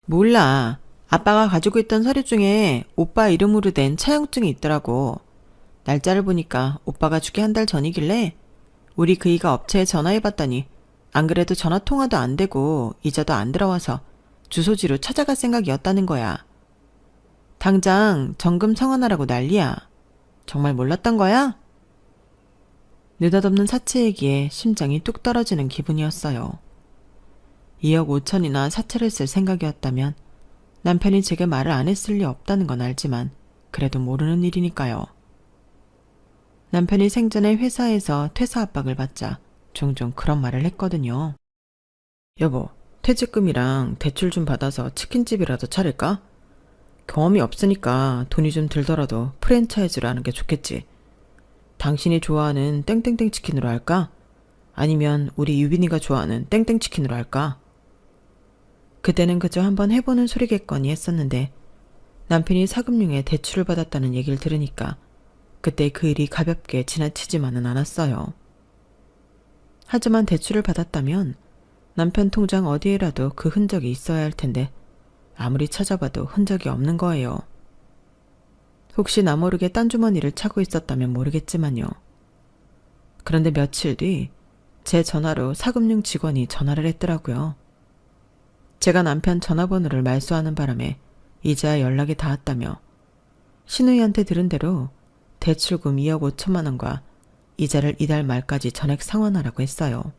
몰라. 아빠가 가지고 있던 서류 중에 오빠 이름으로 된 차용증이 있더라고. 날짜를 보니까 오빠가 주기 한 달 전이길래 우리 그이가 업체에 전화해봤더니 안 그래도 전화 통화도 안 되고 이자도 안 들어와서 주소지로 찾아갈 생각이었다는 거야. 당장 정금 상환하라고 난리야. 정말 몰랐던 거야? 느닷없는 사채 얘기에 심장이 뚝 떨어지는 기분이었어요. 2억 5천이나 사채를 쓸 생각이었다면 남편이 제게 말을 안 했을 리 없다는 건 알지만 그래도 모르는 일이니까요. 남편이 생전에 회사에서 퇴사 압박을 받자 종종 그런 말을 했거든요. 여보, 퇴직금이랑 대출 좀 받아서 치킨집이라도 차릴까? 경험이 없으니까 돈이 좀 들더라도 프랜차이즈로 하는 게 좋겠지. 당신이 좋아하는 땡땡땡 치킨으로 할까? 아니면 우리 유빈이가 좋아하는 땡땡 치킨으로 할까? 그때는 그저 한번 해보는 소리겠거니 했었는데 남편이 사금융에 대출을 받았다는 얘기를 들으니까 그때 그 일이 가볍게 지나치지만은 않았어요. 하지만 대출을 받았다면 남편 통장 어디에라도 그 흔적이 있어야 할 텐데 아무리 찾아봐도 흔적이 없는 거예요. 혹시 나 모르게 딴 주머니를 차고 있었다면 모르겠지만요. 그런데 며칠 뒤 제 전화로 사금융 직원이 전화를 했더라고요. 제가 남편 전화번호를 말소하는 바람에 이제야 연락이 닿았다며 신우이한테 들은 대로 대출금 2억 5천만 원과 이자를 이달 말까지 전액 상환하라고 했어요.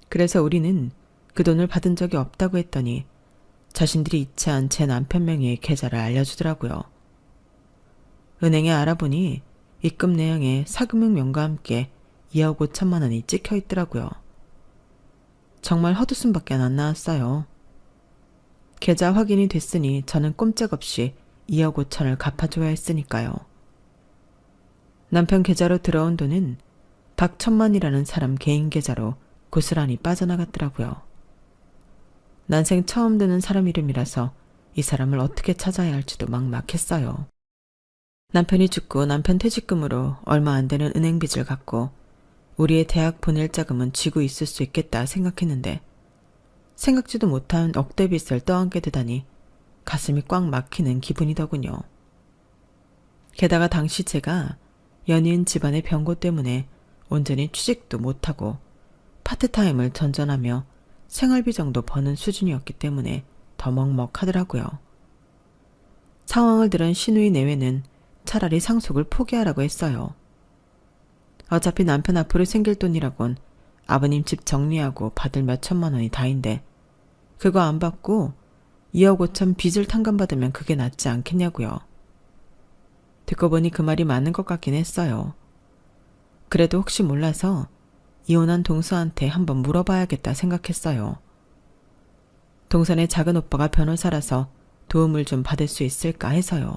그래서 우리는 그 돈을 받은 적이 없다고 했더니 자신들이 이체한 제 남편 명의의 계좌를 알려주더라고요. 은행에 알아보니 입금 내역에 사금융명과 함께 2억 5천만 원이 찍혀 있더라고요. 정말 헛웃음밖에 안 나왔어요. 계좌 확인이 됐으니 저는 꼼짝없이 2억 5천을 갚아줘야 했으니까요. 남편 계좌로 들어온 돈은 박천만이라는 사람 개인 계좌로 고스란히 빠져나갔더라고요. 난생 처음 듣는 사람 이름이라서 이 사람을 어떻게 찾아야 할지도 막막했어요. 남편이 죽고 남편 퇴직금으로 얼마 안 되는 은행 빚을 갚고 우리의 대학 보낼 자금은 쥐고 있을 수 있겠다 생각했는데 생각지도 못한 억대 빚을 떠안게 되다니 가슴이 꽉 막히는 기분이더군요. 게다가 당시 제가 연이은 집안의 병고 때문에 온전히 취직도 못하고 파트타임을 전전하며 생활비 정도 버는 수준이었기 때문에 더 먹먹하더라고요. 상황을 들은 신우이 내외는 차라리 상속을 포기하라고 했어요. 어차피 남편 앞으로 생길 돈이라곤 아버님 집 정리하고 받을 몇 천만 원이 다인데 그거 안 받고 2억 5천 빚을 탕감받으면 그게 낫지 않겠냐고요. 듣고 보니 그 말이 맞는 것 같긴 했어요. 그래도 혹시 몰라서 이혼한 동서한테 한번 물어봐야겠다 생각했어요. 동선의 작은 오빠가 변호사라서 도움을 좀 받을 수 있을까 해서요.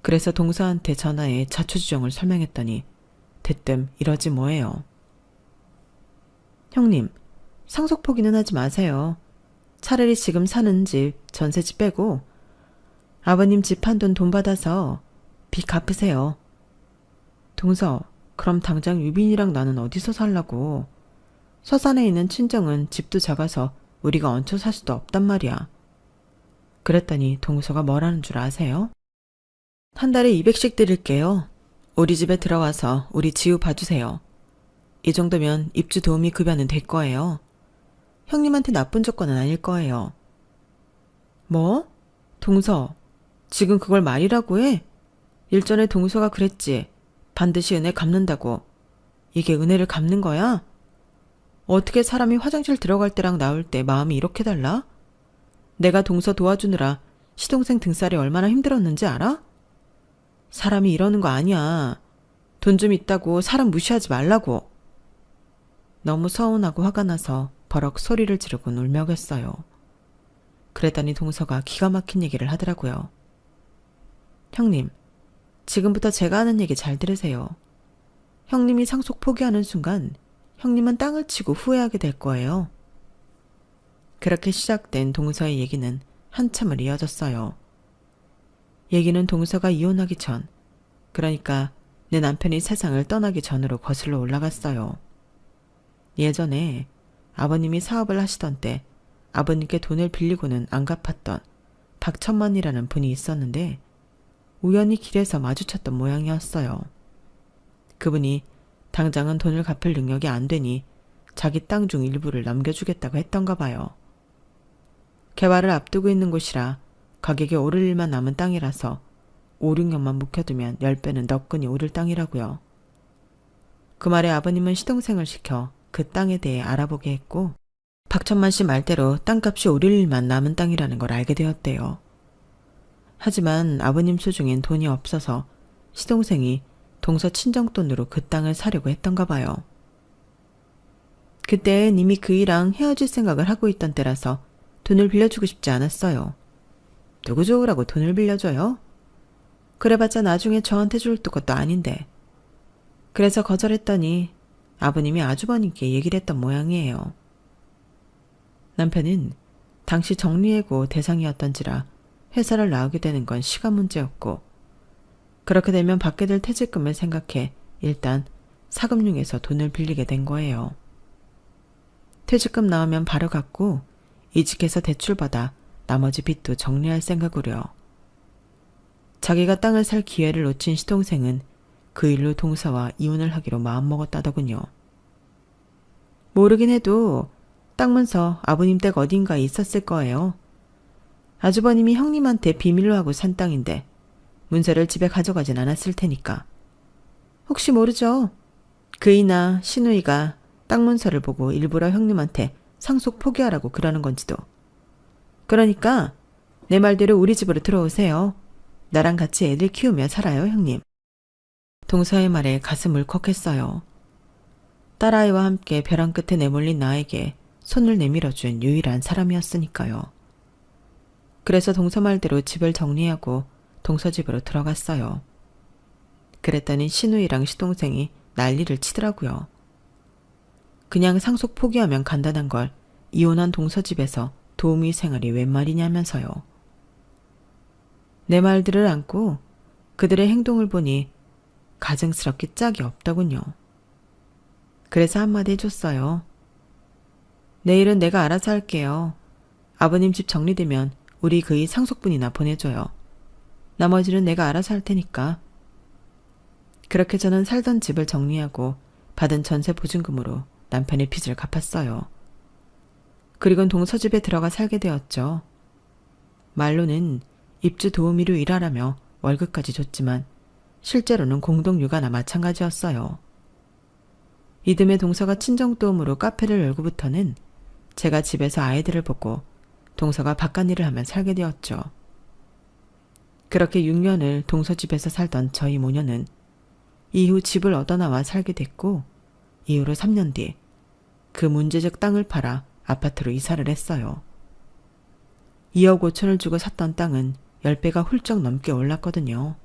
그래서 동서한테 전화해 자초지종을 설명했더니 대뜸 이러지 뭐예요. 형님, 상속 포기는 하지 마세요. 차라리 지금 사는 집, 전세집 빼고 아버님 집 한 돈 받아서 빚 갚으세요. 동서, 그럼 당장 유빈이랑 나는 어디서 살라고. 서산에 있는 친정은 집도 작아서 우리가 얹혀 살 수도 없단 말이야. 그랬더니 동서가 뭐라는 줄 아세요? 한 달에 200씩 드릴게요. 우리 집에 들어와서 우리 지우 봐주세요. 이 정도면 입주 도우미 급여는 될 거예요. 형님한테 나쁜 조건은 아닐 거예요. 뭐? 동서, 지금 그걸 말이라고 해? 일전에 동서가 그랬지. 반드시 은혜 갚는다고. 이게 은혜를 갚는 거야? 어떻게 사람이 화장실 들어갈 때랑 나올 때 마음이 이렇게 달라? 내가 동서 도와주느라 시동생 등살이 얼마나 힘들었는지 알아? 사람이 이러는 거 아니야. 돈 좀 있다고 사람 무시하지 말라고. 너무 서운하고 화가 나서 버럭 소리를 지르고 울먹였어요. 그랬더니 동서가 기가 막힌 얘기를 하더라고요. 형님, 지금부터 제가 하는 얘기 잘 들으세요. 형님이 상속 포기하는 순간 형님은 땅을 치고 후회하게 될 거예요. 그렇게 시작된 동서의 얘기는 한참을 이어졌어요. 얘기는 동서가 이혼하기 전, 그러니까 내 남편이 세상을 떠나기 전으로 거슬러 올라갔어요. 예전에 아버님이 사업을 하시던 때 아버님께 돈을 빌리고는 안 갚았던 박천만이라는 분이 있었는데 우연히 길에서 마주쳤던 모양이었어요. 그분이 당장은 돈을 갚을 능력이 안 되니 자기 땅 중 일부를 넘겨주겠다고 했던가 봐요. 개발을 앞두고 있는 곳이라 가격이 오를 일만 남은 땅이라서 5, 6년만 묵혀두면 10배는 너끈히 오를 땅이라고요. 그 말에 아버님은 시동생을 시켜 그 땅에 대해 알아보게 했고 박천만 씨 말대로 땅값이 오를 일만 남은 땅이라는 걸 알게 되었대요. 하지만 아버님 수중엔 돈이 없어서 시동생이 동서 친정돈으로 그 땅을 사려고 했던가 봐요. 그땐 이미 그이랑 헤어질 생각을 하고 있던 때라서 돈을 빌려주고 싶지 않았어요. 누구 좋으라고 돈을 빌려줘요? 그래봤자 나중에 저한테 줄 것도 아닌데. 그래서 거절했더니 아버님이 아주버님께 얘기를 했던 모양이에요. 남편은 당시 정리해고 대상이었던지라 회사를 나오게 되는 건 시간 문제였고 그렇게 되면 받게 될 퇴직금을 생각해 일단 사금융에서 돈을 빌리게 된 거예요. 퇴직금 나오면 바로 갚고 이직해서 대출받아 나머지 빚도 정리할 생각으로요. 자기가 땅을 살 기회를 놓친 시동생은 그 일로 동서와 이혼을 하기로 마음먹었다더군요. 모르긴 해도 땅 문서 아버님 댁 어딘가에 있었을 거예요. 아주버님이 형님한테 비밀로 하고 산 땅인데 문서를 집에 가져가진 않았을 테니까. 혹시 모르죠. 그이나 신우이가 땅 문서를 보고 일부러 형님한테 상속 포기하라고 그러는 건지도. 그러니까 내 말대로 우리 집으로 들어오세요. 나랑 같이 애들 키우며 살아요, 형님. 동서의 말에 가슴 울컥했어요. 딸아이와 함께 벼랑 끝에 내몰린 나에게 손을 내밀어준 유일한 사람이었으니까요. 그래서 동서 말대로 집을 정리하고 동서 집으로 들어갔어요. 그랬더니 신우이랑 시동생이 난리를 치더라고요. 그냥 상속 포기하면 간단한 걸 이혼한 동서 집에서 도우미 생활이 웬 말이냐면서요. 내 말들을 안고 그들의 행동을 보니 가증스럽기 짝이 없더군요. 그래서 한마디 해줬어요. 내일은 내가 알아서 할게요. 아버님 집 정리되면 우리 그이 상속분이나 보내줘요. 나머지는 내가 알아서 할 테니까. 그렇게 저는 살던 집을 정리하고 받은 전세 보증금으로 남편의 빚을 갚았어요. 그리고는 동서집에 들어가 살게 되었죠. 말로는 입주 도우미로 일하라며 월급까지 줬지만 실제로는 공동육아나 마찬가지였어요. 이듬해 동서가 친정도움으로 카페를 열고부터는 제가 집에서 아이들을 보고 동서가 바깥일을 하며 살게 되었죠. 그렇게 6년을 동서집에서 살던 저희 모녀는 이후 집을 얻어나와 살게 됐고 이후로 3년 뒤 그 문제적 땅을 팔아 아파트로 이사를 했어요. 2억 5천을 주고 샀던 땅은 10배가 훌쩍 넘게 올랐거든요.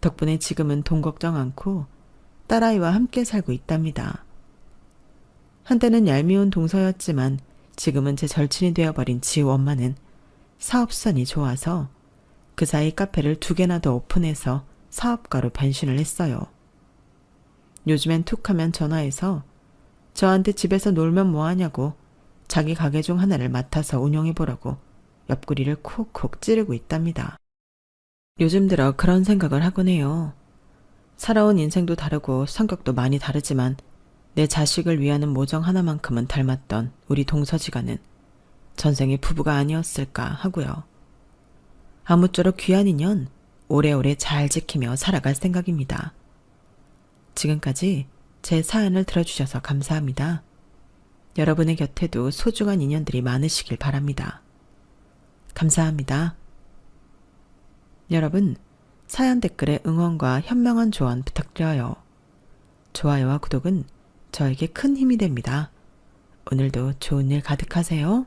덕분에 지금은 돈 걱정 않고 딸아이와 함께 살고 있답니다. 한때는 얄미운 동서였지만 지금은 제 절친이 되어버린 지우 엄마는 사업선이 좋아서 그 사이 카페를 2개나 더 오픈해서 사업가로 변신을 했어요. 요즘엔 툭하면 전화해서 저한테 집에서 놀면 뭐하냐고 자기 가게 중 하나를 맡아서 운영해보라고 옆구리를 콕콕 찌르고 있답니다. 요즘 들어 그런 생각을 하곤 해요. 살아온 인생도 다르고 성격도 많이 다르지만 내 자식을 위하는 모정 하나만큼은 닮았던 우리 동서지간은 전생의 부부가 아니었을까 하고요. 아무쪼록 귀한 인연 오래오래 잘 지키며 살아갈 생각입니다. 지금까지 제 사연을 들어주셔서 감사합니다. 여러분의 곁에도 소중한 인연들이 많으시길 바랍니다. 감사합니다. 여러분, 사연 댓글에 응원과 현명한 조언 부탁드려요. 좋아요와 구독은 저에게 큰 힘이 됩니다. 오늘도 좋은 일 가득하세요.